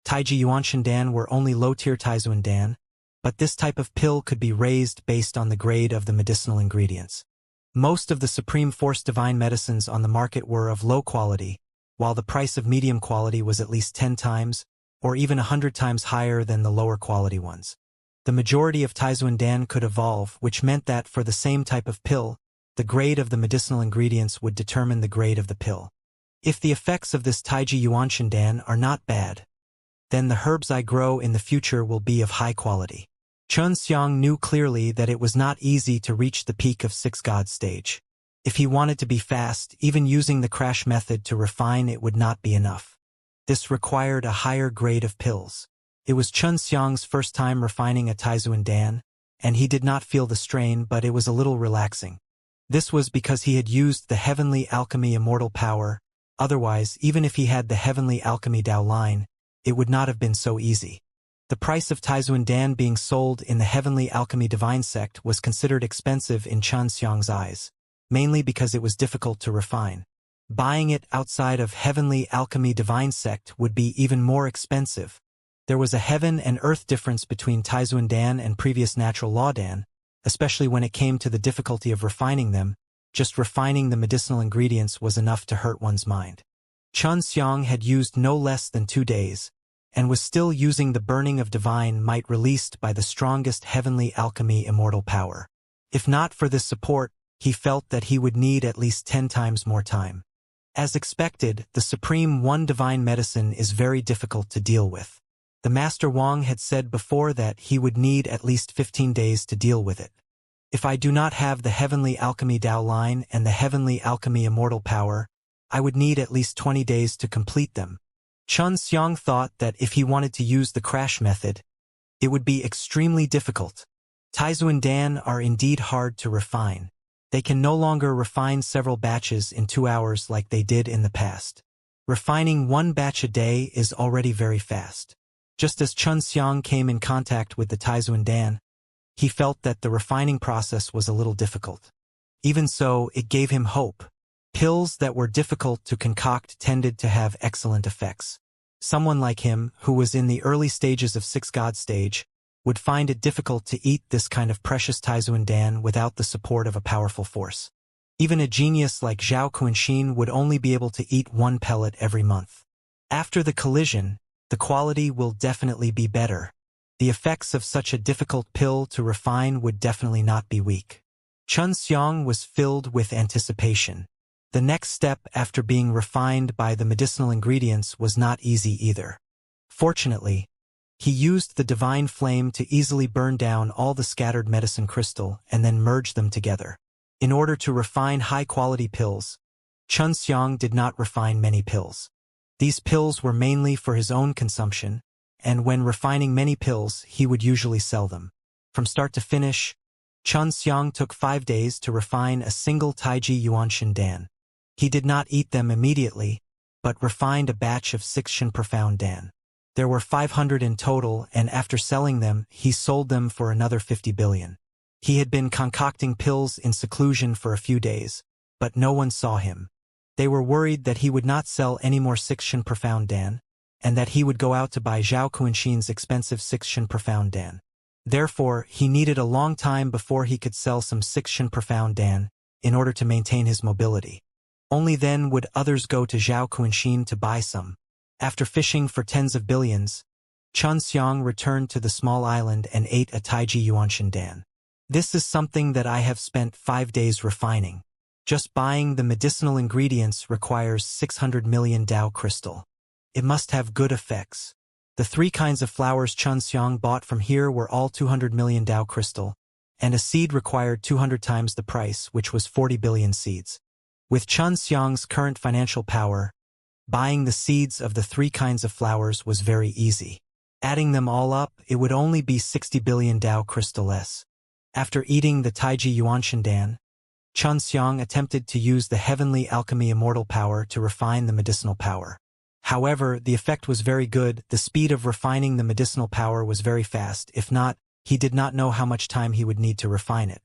Taiji Yuanshan Dan were only low-tier Taizuan Dan, but this type of pill could be raised based on the grade of the medicinal ingredients. Most of the Supreme Force Divine medicines on the market were of low quality, while the price of medium quality was at least 10 times, or even 100 times higher than the lower quality ones. The majority of Taizuan Dan could evolve, which meant that for the same type of pill, the grade of the medicinal ingredients would determine the grade of the pill. If the effects of this Taiji Yuanshan Dan are not bad, then the herbs I grow in the future will be of high quality. Xianxia knew clearly that it was not easy to reach the peak of 6 God stage. If he wanted to be fast, even using the crash method to refine it would not be enough. This required a higher grade of pills. It was Xianxia's first time refining a Taizuan Dan, and he did not feel the strain, but it was a little relaxing. This was because he had used the Heavenly Alchemy Immortal power. Otherwise, even if he had the Heavenly Alchemy Dao line, it would not have been so easy. The price of Taizuan Dan being sold in the Heavenly Alchemy Divine sect was considered expensive in Xianxia's eyes, mainly because it was difficult to refine. Buying it outside of Heavenly Alchemy Divine sect would be even more expensive. There was a heaven and earth difference between Taizuan Dan and previous natural law Dan, especially when it came to the difficulty of refining them. Just refining the medicinal ingredients was enough to hurt one's mind. Xianxia had used no less than 2 days, and was still using the burning of divine might released by the strongest Heavenly Alchemy Immortal power. If not for this support, he felt that he would need at least 10 times more time. As expected, the Supreme One Divine Medicine is very difficult to deal with. The Master Wang had said before that he would need at least 15 days to deal with it. If I do not have the Heavenly Alchemy Dao line and the Heavenly Alchemy Immortal power, I would need at least 20 days to complete them. Xianxia thought that if he wanted to use the crash method, it would be extremely difficult. Taizuan Dan are indeed hard to refine. They can no longer refine several batches in 2 hours like they did in the past. Refining 1 batch a day is already very fast. Just as Xianxia came in contact with the Taizuan Dan, he felt that the refining process was a little difficult. Even so, it gave him hope. Pills that were difficult to concoct tended to have excellent effects. Someone like him, who was in the early stages of 6 God stage, would find it difficult to eat this kind of precious Taizuan Dan without the support of a powerful force. Even a genius like Zhao Quinxin would only be able to eat 1 pellet every month. After the collision, the quality will definitely be better. The effects of such a difficult pill to refine would definitely not be weak. Xianxia was filled with anticipation. The next step after being refined by the medicinal ingredients was not easy either. Fortunately, he used the divine flame to easily burn down all the scattered medicine crystal and then merge them together. In order to refine high-quality pills, Xianxia did not refine many pills. These pills were mainly for his own consumption, and when refining many pills, he would usually sell them. From start to finish, Xianxia took 5 days to refine a single Taiji Yuanshan Dan. He did not eat them immediately, but refined a batch of 6 Shen Profound Dan. There were 500 in total, and after selling them, he sold them for another 50 billion. He had been concocting pills in seclusion for a few days, but no one saw him. They were worried that he would not sell any more 6 Shen Profound Dan, and that he would go out to buy Zhao Quinxin's expensive 6 Shen Profound Dan. Therefore, he needed a long time before he could sell some 6 Shen Profound Dan, in order to maintain his mobility. Only then would others go to Zhao Quinxin to buy some. After fishing for tens of billions, Xianxia returned to the small island and ate a Taiji Yuanshan Dan. This is something that I have spent 5 days refining. Just buying the medicinal ingredients requires 600 million Dao crystal. It must have good effects. The 3 kinds of flowers Xianxia bought from here were all 200 million Dao crystal, and a seed required 200 times the price, which was 40 billion seeds. With Xianxia's current financial power, buying the seeds of the 3 kinds of flowers was very easy. Adding them all up, it would only be 60 billion Dao crystal less. After eating the Taiji Yuanshan Dan, Xianxia attempted to use the Heavenly Alchemy Immortal power to refine the medicinal power. However, the effect was very good. The speed of refining the medicinal power was very fast. If not, he did not know how much time he would need to refine it.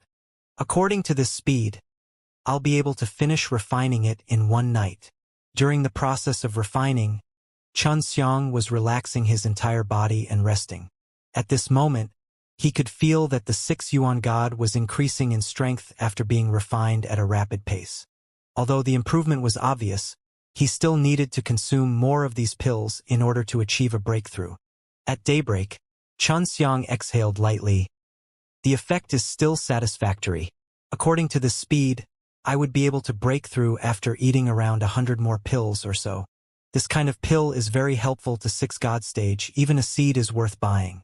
According to this speed, I'll be able to finish refining it in 1 night. During the process of refining, Xianxia was relaxing his entire body and resting. At this moment, he could feel that the 6 Yuan God was increasing in strength after being refined at a rapid pace. Although the improvement was obvious, he still needed to consume more of these pills in order to achieve a breakthrough. At daybreak, Xianxia exhaled lightly. The effect is still satisfactory. According to this speed, I would be able to break through after eating around 100 more pills or so. This kind of pill is very helpful to 6 God stage. Even a seed is worth buying.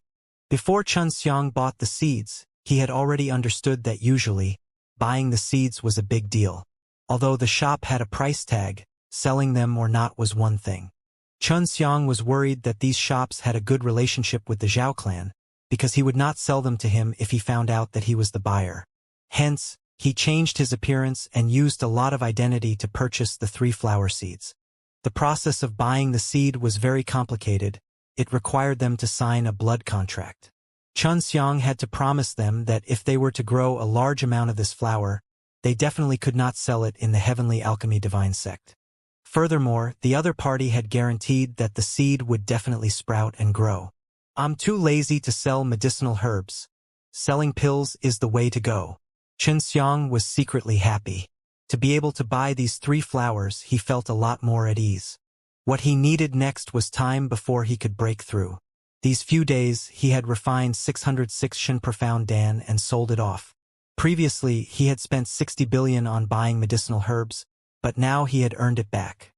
Before Xianxia bought the seeds, he had already understood that usually, buying the seeds was a big deal. Although the shop had a price tag, selling them or not was one thing. Xianxia was worried that these shops had a good relationship with the Zhao clan, because he would not sell them to him if he found out that he was the buyer. Hence, he changed his appearance and used a lot of identity to purchase the 3 flower seeds. The process of buying the seed was very complicated. It required them to sign a blood contract. Xianxia had to promise them that if they were to grow a large amount of this flower, they definitely could not sell it in the Heavenly Alchemy Divine Sect. Furthermore, the other party had guaranteed that the seed would definitely sprout and grow. I'm too lazy to sell medicinal herbs. Selling pills is the way to go. Xianxia was secretly happy. To be able to buy these 3 flowers, he felt a lot more at ease. What he needed next was time before he could break through. These few days, he had refined 606 Shin Profound Dan and sold it off. Previously, he had spent 60 billion on buying medicinal herbs, but now he had earned it back.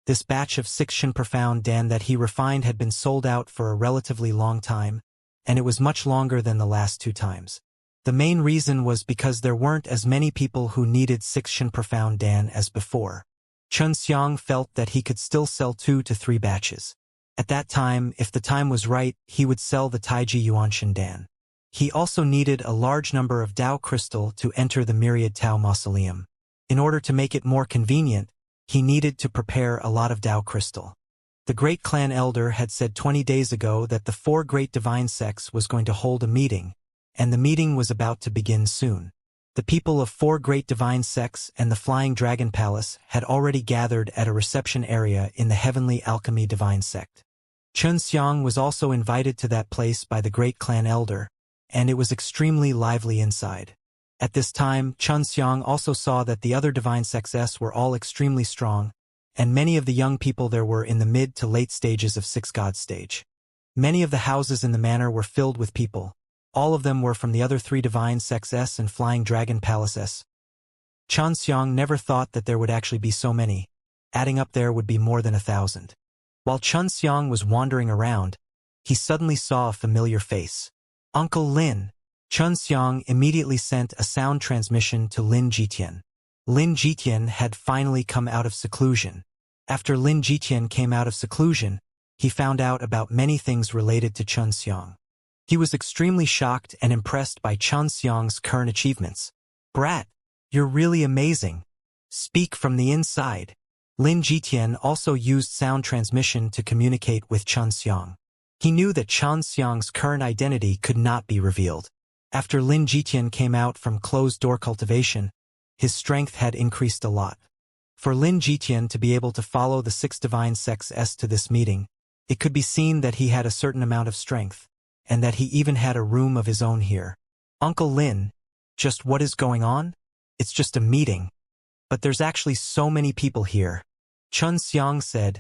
This batch of 6 Shin Profound Dan that he refined had been sold out for a relatively long time, and it was much longer than the last 2 times. The main reason was because there weren't as many people who needed 6 Shin Profound Dan as before. Xianxia felt that he could still sell 2 to 3 batches. At that time, if the time was right, he would sell the Taiji Yuanshan Dan. He also needed a large number of Dao crystal to enter the Myriad Tao Mausoleum. In order to make it more convenient, he needed to prepare a lot of Dao crystal. The great clan elder had said 20 days ago that the 4 great divine sects was going to hold a meeting, and the meeting was about to begin soon. The people of 4 great divine sects and the Flying Dragon Palace had already gathered at a reception area in the Heavenly Alchemy Divine Sect. Xianxia was also invited to that place by the great clan elder, and it was extremely lively inside. At this time, Xianxia also saw that the other divine sects were all extremely strong, and many of the young people there were in the mid to late stages of 6 God stage. Many of the houses in the manor were filled with people. All of them were from the other 3 divine sects and Flying Dragon Palace. Xianxia never thought that there would actually be so many. Adding up there would be more than 1,000. While Xianxia was wandering around, he suddenly saw a familiar face. Uncle Lin. Xianxia immediately sent a sound transmission to Lin Jitian. Lin Jitian had finally come out of seclusion. After Lin Jitian came out of seclusion, he found out about many things related to Xianxia. He was extremely shocked and impressed by Xianxia's current achievements. Brat, you're really amazing. Speak from the inside. Lin Jitian also used sound transmission to communicate with Xianxia. He knew that Xianxia's current identity could not be revealed. After Lin Jitian came out from closed-door cultivation, his strength had increased a lot. For Lin Jitian to be able to follow the 6 divine sects to this meeting, it could be seen that he had a certain amount of strength, and that he even had a room of his own here. Uncle Lin, just what is going on? It's just a meeting. But there's actually so many people here. Xianxia said,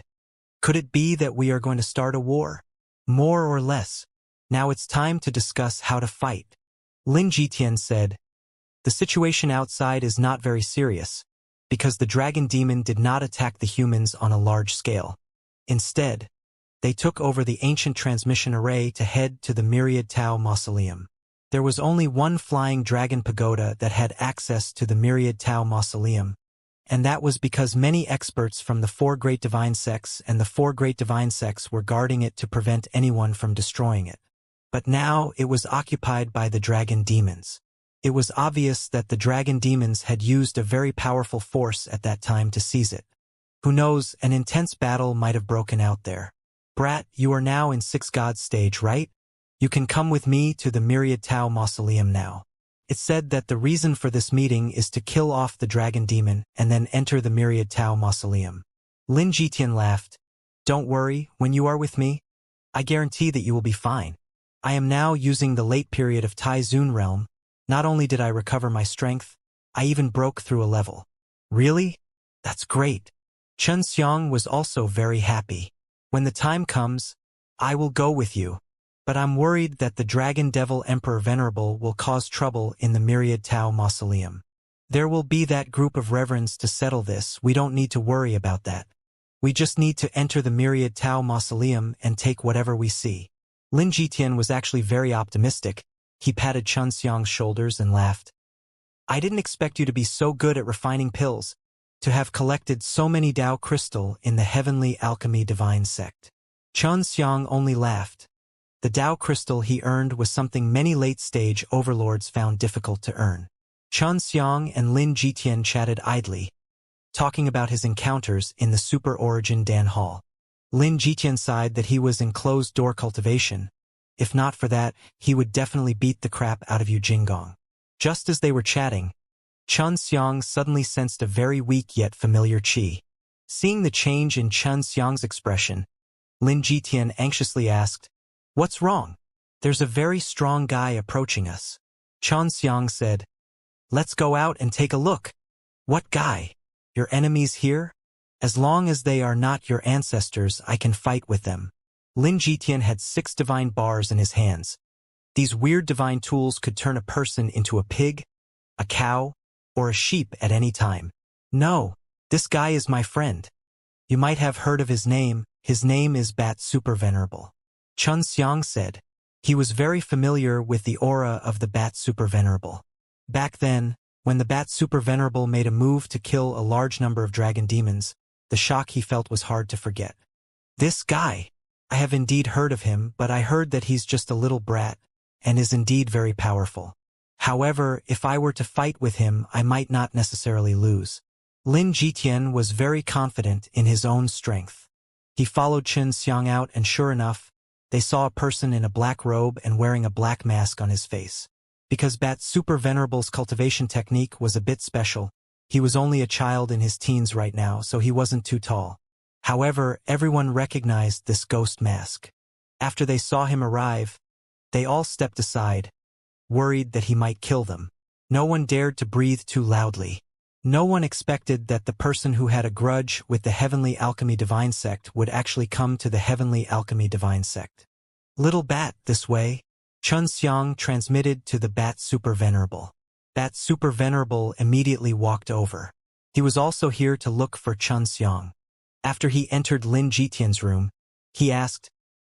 could it be that we are going to start a war? More or less. Now it's time to discuss how to fight. Lin Jitian said, the situation outside is not very serious, because the dragon demon did not attack the humans on a large scale. Instead, they took over the ancient transmission array to head to the Myriad Tao Mausoleum. There was only one flying dragon pagoda that had access to the Myriad Tao Mausoleum, and that was because many experts from the 4 great divine sects and the 4 great divine sects were guarding it to prevent anyone from destroying it. But now it was occupied by the dragon demons. It was obvious that the dragon demons had used a very powerful force at that time to seize it. Who knows, an intense battle might have broken out there. Brat, you are now in 6 God stage, right? You can come with me to the Myriad Tao Mausoleum now. It's said that the reason for this meeting is to kill off the dragon demon and then enter the Myriad Tao Mausoleum. Lin Jitian laughed. Don't worry, when you are with me, I guarantee that you will be fine. I am now using the late period of Tai Zun realm. Not only did I recover my strength, I even broke through a level. Really? That's great. Xianxia was also very happy. When the time comes, I will go with you. But I'm worried that the Dragon Devil Emperor Venerable will cause trouble in the Myriad Tao Mausoleum. There will be that group of reverends to settle this. We don't need to worry about that. We just need to enter the Myriad Tao Mausoleum and take whatever we see. Lin Jitian was actually very optimistic. He patted Xianxia's shoulders and laughed. I didn't expect you to be so good at refining pills, to have collected so many Dao crystal in the heavenly alchemy divine sect. Xianxia only laughed. The Dao crystal he earned was something many late-stage overlords found difficult to earn. Xianxia and Lin Jitian chatted idly, talking about his encounters in the Super Origin Dan Hall. Lin Jitian sighed that he was in closed-door cultivation. If not for that, he would definitely beat the crap out of Yu Jinggong. Just as they were chatting, Xianxia suddenly sensed a very weak yet familiar qi. Seeing the change in Xianxia's expression, Lin Jitian anxiously asked, "What's wrong? There's a very strong guy approaching us." Xianxia said, "Let's go out and take a look." "What guy? Your enemies here? As long as they are not your ancestors, I can fight with them." Lin Jitian had 6 divine bars in his hands. These weird divine tools could turn a person into a pig, a cow, or a sheep at any time. "No, this guy is my friend. You might have heard of his name. His name is Bat Super Venerable." Xianxia said. He was very familiar with the aura of the Bat Super Venerable. Back then, when the Bat Super Venerable made a move to kill a large number of dragon demons, the shock he felt was hard to forget. "This guy. I have indeed heard of him, but I heard that he's just a little brat, and is indeed very powerful. However, if I were to fight with him, I might not necessarily lose." Lin Jitian was very confident in his own strength. He followed Xianxia out, and sure enough, they saw a person in a black robe and wearing a black mask on his face. Because Bat Super Venerable's cultivation technique was a bit special, he was only a child in his teens right now, so he wasn't too tall. However, everyone recognized this ghost mask. After they saw him arrive, they all stepped aside, worried that he might kill them. No one dared to breathe too loudly. No one expected that the person who had a grudge with the Heavenly Alchemy Divine Sect would actually come to the Heavenly Alchemy Divine Sect. "Little Bat, this way," Xianxia transmitted to the Bat Super Venerable. Bat Super Venerable immediately walked over. He was also here to look for Xianxia. After he entered Lin Jitian's room, he asked,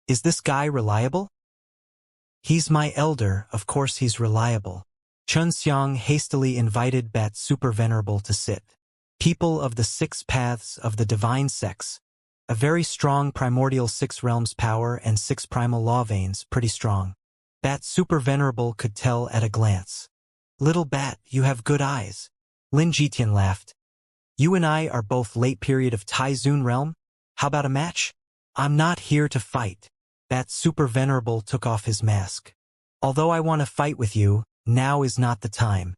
"Is this guy reliable?" "He's my elder, of course he's reliable." Xianxia hastily invited Bat Super Venerable to sit. People of the 6 paths of the divine sects, a very strong primordial 6 realms power and 6 primal law veins, pretty strong. Bat Super Venerable could tell at a glance. "Little Bat, you have good eyes." Lin Jitian laughed. "You and I are both late period of Taizun realm? How about a match?" "I'm not here to fight." Bat Super Venerable took off his mask. "Although I want to fight with you, now is not the time.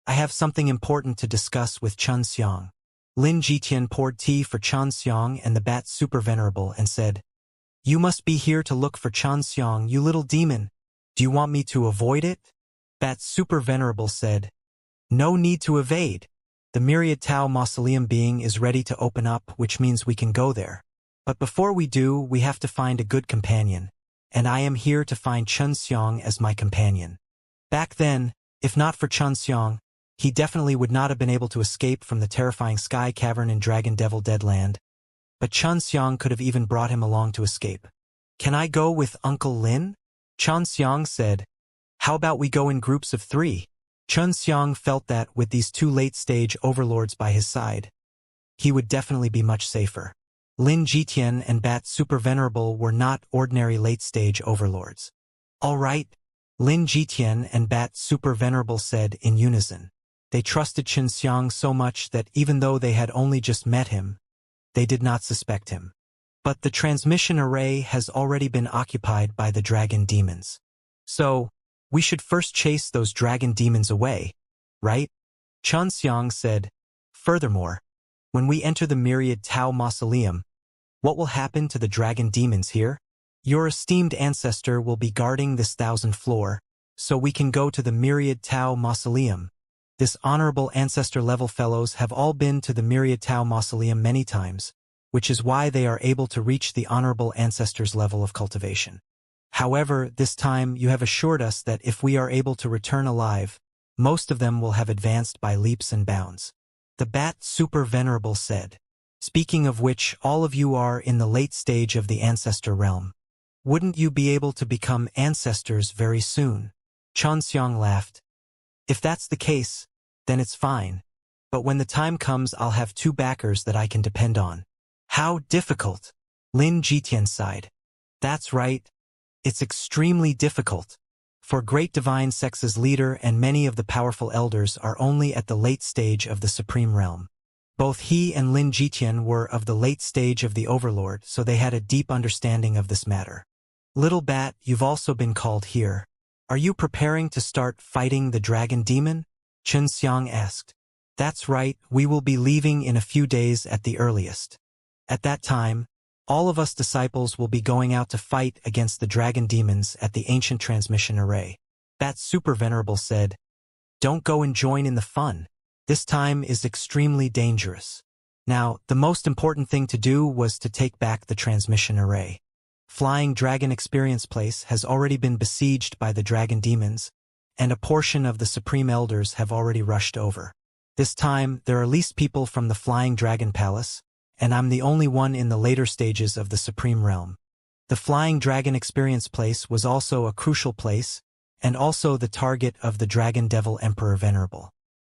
I have something important to discuss with Xianxia." Lin Jitian poured tea for Xianxia and the Bat Super Venerable and said, "You must be here to look for Xianxia, you little demon. Do you want me to avoid it?" Bat Super Venerable said, "No need to evade. The Myriad Tau Mausoleum being is ready to open up, which means we can go there. But before we do, we have to find a good companion, and I am here to find Xianxia as my companion." Back then, if not for Xianxia, he definitely would not have been able to escape from the terrifying sky cavern in Dragon Devil Deadland. But Xianxia could have even brought him along to escape. "Can I go with Uncle Lin?" Xianxia said. "How about we go in groups of 3? Xianxia felt that with these 2 late-stage overlords by his side, he would definitely be much safer. Lin Jitian and Bat Super Venerable were not ordinary late-stage overlords. "All right," Lin Jitian and Bat Super Venerable said in unison. They trusted Xianxia so much that even though they had only just met him, they did not suspect him. "But the transmission array has already been occupied by the dragon demons. So, we should first chase those dragon demons away, right?" Xianxia said. "Furthermore, when we enter the Myriad Tau Mausoleum, what will happen to the dragon demons here? Your esteemed ancestor will be guarding this 1000th floor, so we can go to the Myriad Tau Mausoleum. This honorable ancestor-level fellows have all been to the Myriad Tau Mausoleum many times, which is why they are able to reach the honorable ancestors' level of cultivation. However, this time you have assured us that if we are able to return alive, most of them will have advanced by leaps and bounds." The Bat Super Venerable said. "Speaking of which, all of you are in the late stage of the ancestor realm. Wouldn't you be able to become ancestors very soon? Xianxia laughed. If that's the case, then it's fine. But when the time comes, I'll have 2 backers that I can depend on. How difficult! Lin Jitian sighed. That's right. It's extremely difficult. For great divine sex's leader and many of the powerful elders are only at the late stage of the supreme realm. Both he and Lin Jitian were of the late stage of the overlord, so they had a deep understanding of this matter. Little Bat, you've also been called here. Are you preparing to start fighting the dragon demon? Xianxia asked. That's right, we will be leaving in a few days at the earliest. At that time, all of us disciples will be going out to fight against the dragon demons at the ancient transmission array. That super venerable said, don't go and join in the fun. This time is extremely dangerous. Now, the most important thing to do was to take back the transmission array. Flying Dragon Experience Place has already been besieged by the dragon demons, and a portion of the Supreme Elders have already rushed over. This time, there are least people from the Flying Dragon Palace, and I'm the only one in the later stages of the Supreme Realm. The Flying Dragon Experience Place was also a crucial place, and also the target of the Dragon Devil Emperor Venerable.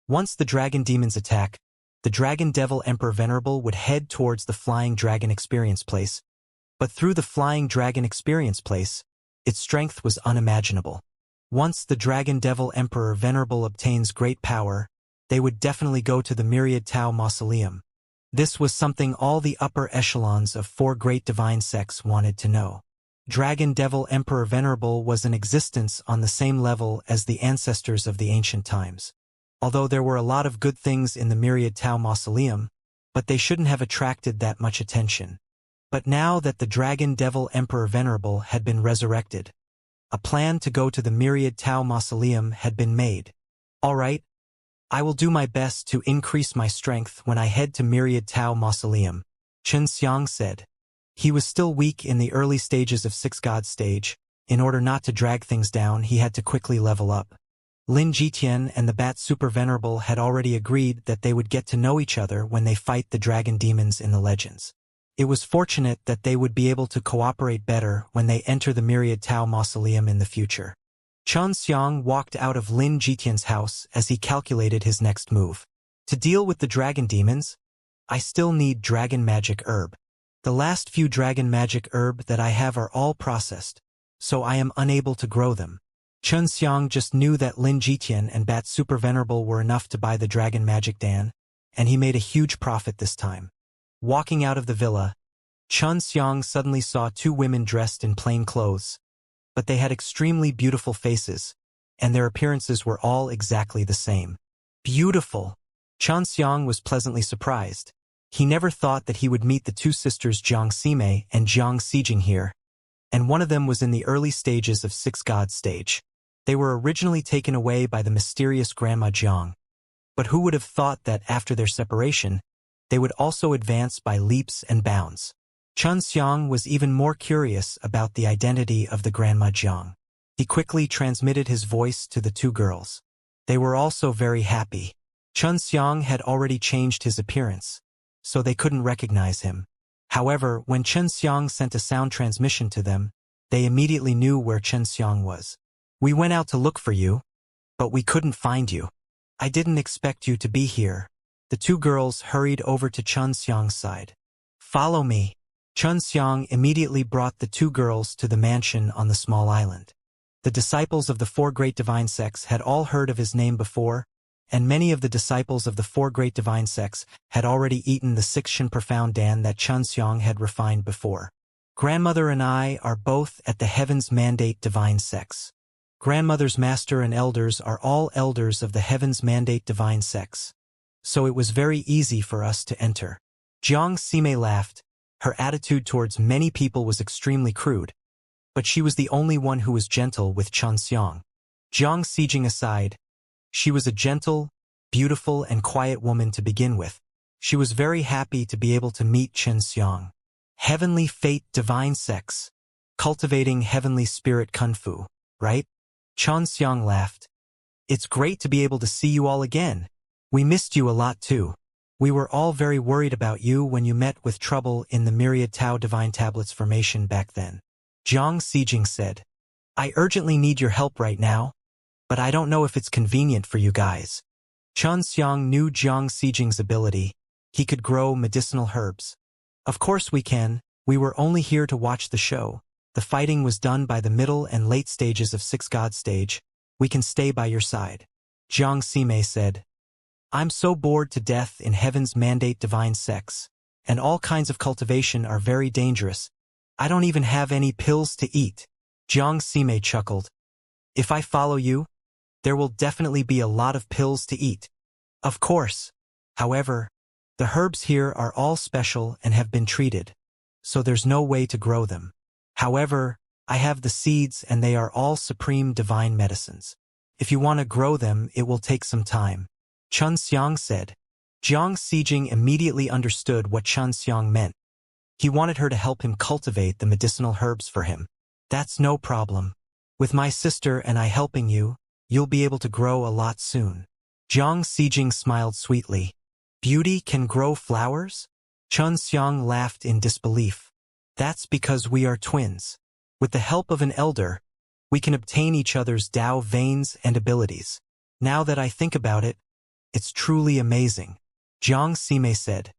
Once the dragon demons attack, the Dragon Devil Emperor Venerable would head towards the Flying Dragon Experience Place, but through the Flying Dragon Experience Place, its strength was unimaginable. Once the Dragon Devil Emperor Venerable obtains great power, they would definitely go to the Myriad Tao Mausoleum. This was something all the upper echelons of 4 great divine sects wanted to know. Dragon Devil Emperor Venerable was in existence on the same level as the ancestors of the ancient times. Although there were a lot of good things in the Myriad Tao Mausoleum, but they shouldn't have attracted that much attention. But now that the Dragon Devil Emperor Venerable had been resurrected, a plan to go to the Myriad Tao Mausoleum had been made. All right, I will do my best to increase my strength when I head to Myriad Tao Mausoleum, Xianxia said. He was still weak in the early stages of 6 God stage. In order not to drag things down, he had to quickly level up. Lin Jitian and the Bat Super Venerable had already agreed that they would get to know each other when they fight the dragon demons in the legends. It was fortunate that they would be able to cooperate better when they enter the Myriad Tao Mausoleum in the future. Xianxia walked out of Lin Jitian's house as he calculated his next move. To deal with the dragon demons, I still need dragon magic herb. The last few dragon magic herb that I have are all processed, so I am unable to grow them. Xianxia just knew that Lin Jitian and Bat Super Venerable were enough to buy the dragon magic dan, and he made a huge profit this time. Walking out of the villa, Xianxia suddenly saw 2 women dressed in plain clothes, but they had extremely beautiful faces, and their appearances were all exactly the same. Beautiful! Xianxia was pleasantly surprised. He never thought that he would meet the 2 sisters Jiang Sime and Jiang Sijing here, and one of them was in the early stages of 6 God stage. They were originally taken away by the mysterious Grandma Jiang, but who would have thought that after their separation, they would also advance by leaps and bounds. Xianxia was even more curious about the identity of the Grandma Jiang. He quickly transmitted his voice to the 2 girls. They were also very happy. Xianxia had already changed his appearance, so they couldn't recognize him. However, when Xianxia sent a sound transmission to them, they immediately knew where Xianxia was. We went out to look for you, but we couldn't find you. I didn't expect you to be here. The 2 girls hurried over to Xianxia's side. Follow me. Xianxia immediately brought the 2 girls to the mansion on the small island. The disciples of the 4 great divine sects had all heard of his name before, and many of the disciples of the 4 great divine sects had already eaten the 6 Shin profound dan that Xianxia had refined before. Grandmother and I are both at the Heaven's Mandate divine sects. Grandmother's master and elders are all elders of the Heaven's Mandate divine sects, so it was very easy for us to enter. Jiang Sime laughed. Her attitude towards many people was extremely crude, but she was the only one who was gentle with Xianxia. Jiang Sijing aside, she was a gentle, beautiful, and quiet woman to begin with. She was very happy to be able to meet Xianxia. Heavenly Fate Divine Sex. Cultivating Heavenly Spirit Kung Fu, right? Xianxia laughed. It's great to be able to see you all again. We missed you a lot too. We were all very worried about you when you met with trouble in the Myriad Tao Divine Tablets formation back then. Jiang Xijing said. I urgently need your help right now, but I don't know if it's convenient for you guys. Chun Xiang knew Jiang Xijing's ability. He could grow medicinal herbs. Of course we can. We were only here to watch the show. The fighting was done by the middle and late stages of Six God Stage. We can stay by your side. Jiang Ximei said. I'm so bored to death in Heaven's Mandate Divine Sex. And all kinds of cultivation are very dangerous. I don't even have any pills to eat. Jiang Ximei chuckled. If I follow you, there will definitely be a lot of pills to eat. Of course. However, the herbs here are all special and have been treated, so there's no way to grow them. However, I have the seeds and they are all supreme divine medicines. If you want to grow them, it will take some time. Chun Xiang said. Jiang Xijing immediately understood what Chun Xiang meant. He wanted her to help him cultivate the medicinal herbs for him. That's no problem. With my sister and I helping you, you'll be able to grow a lot soon. Jiang Xijing smiled sweetly. Beauty can grow flowers? Chun Xiang laughed in disbelief. That's because we are twins. With the help of an elder, we can obtain each other's Dao veins and abilities. Now that I think about it, it's truly amazing. Jiang Ximei said.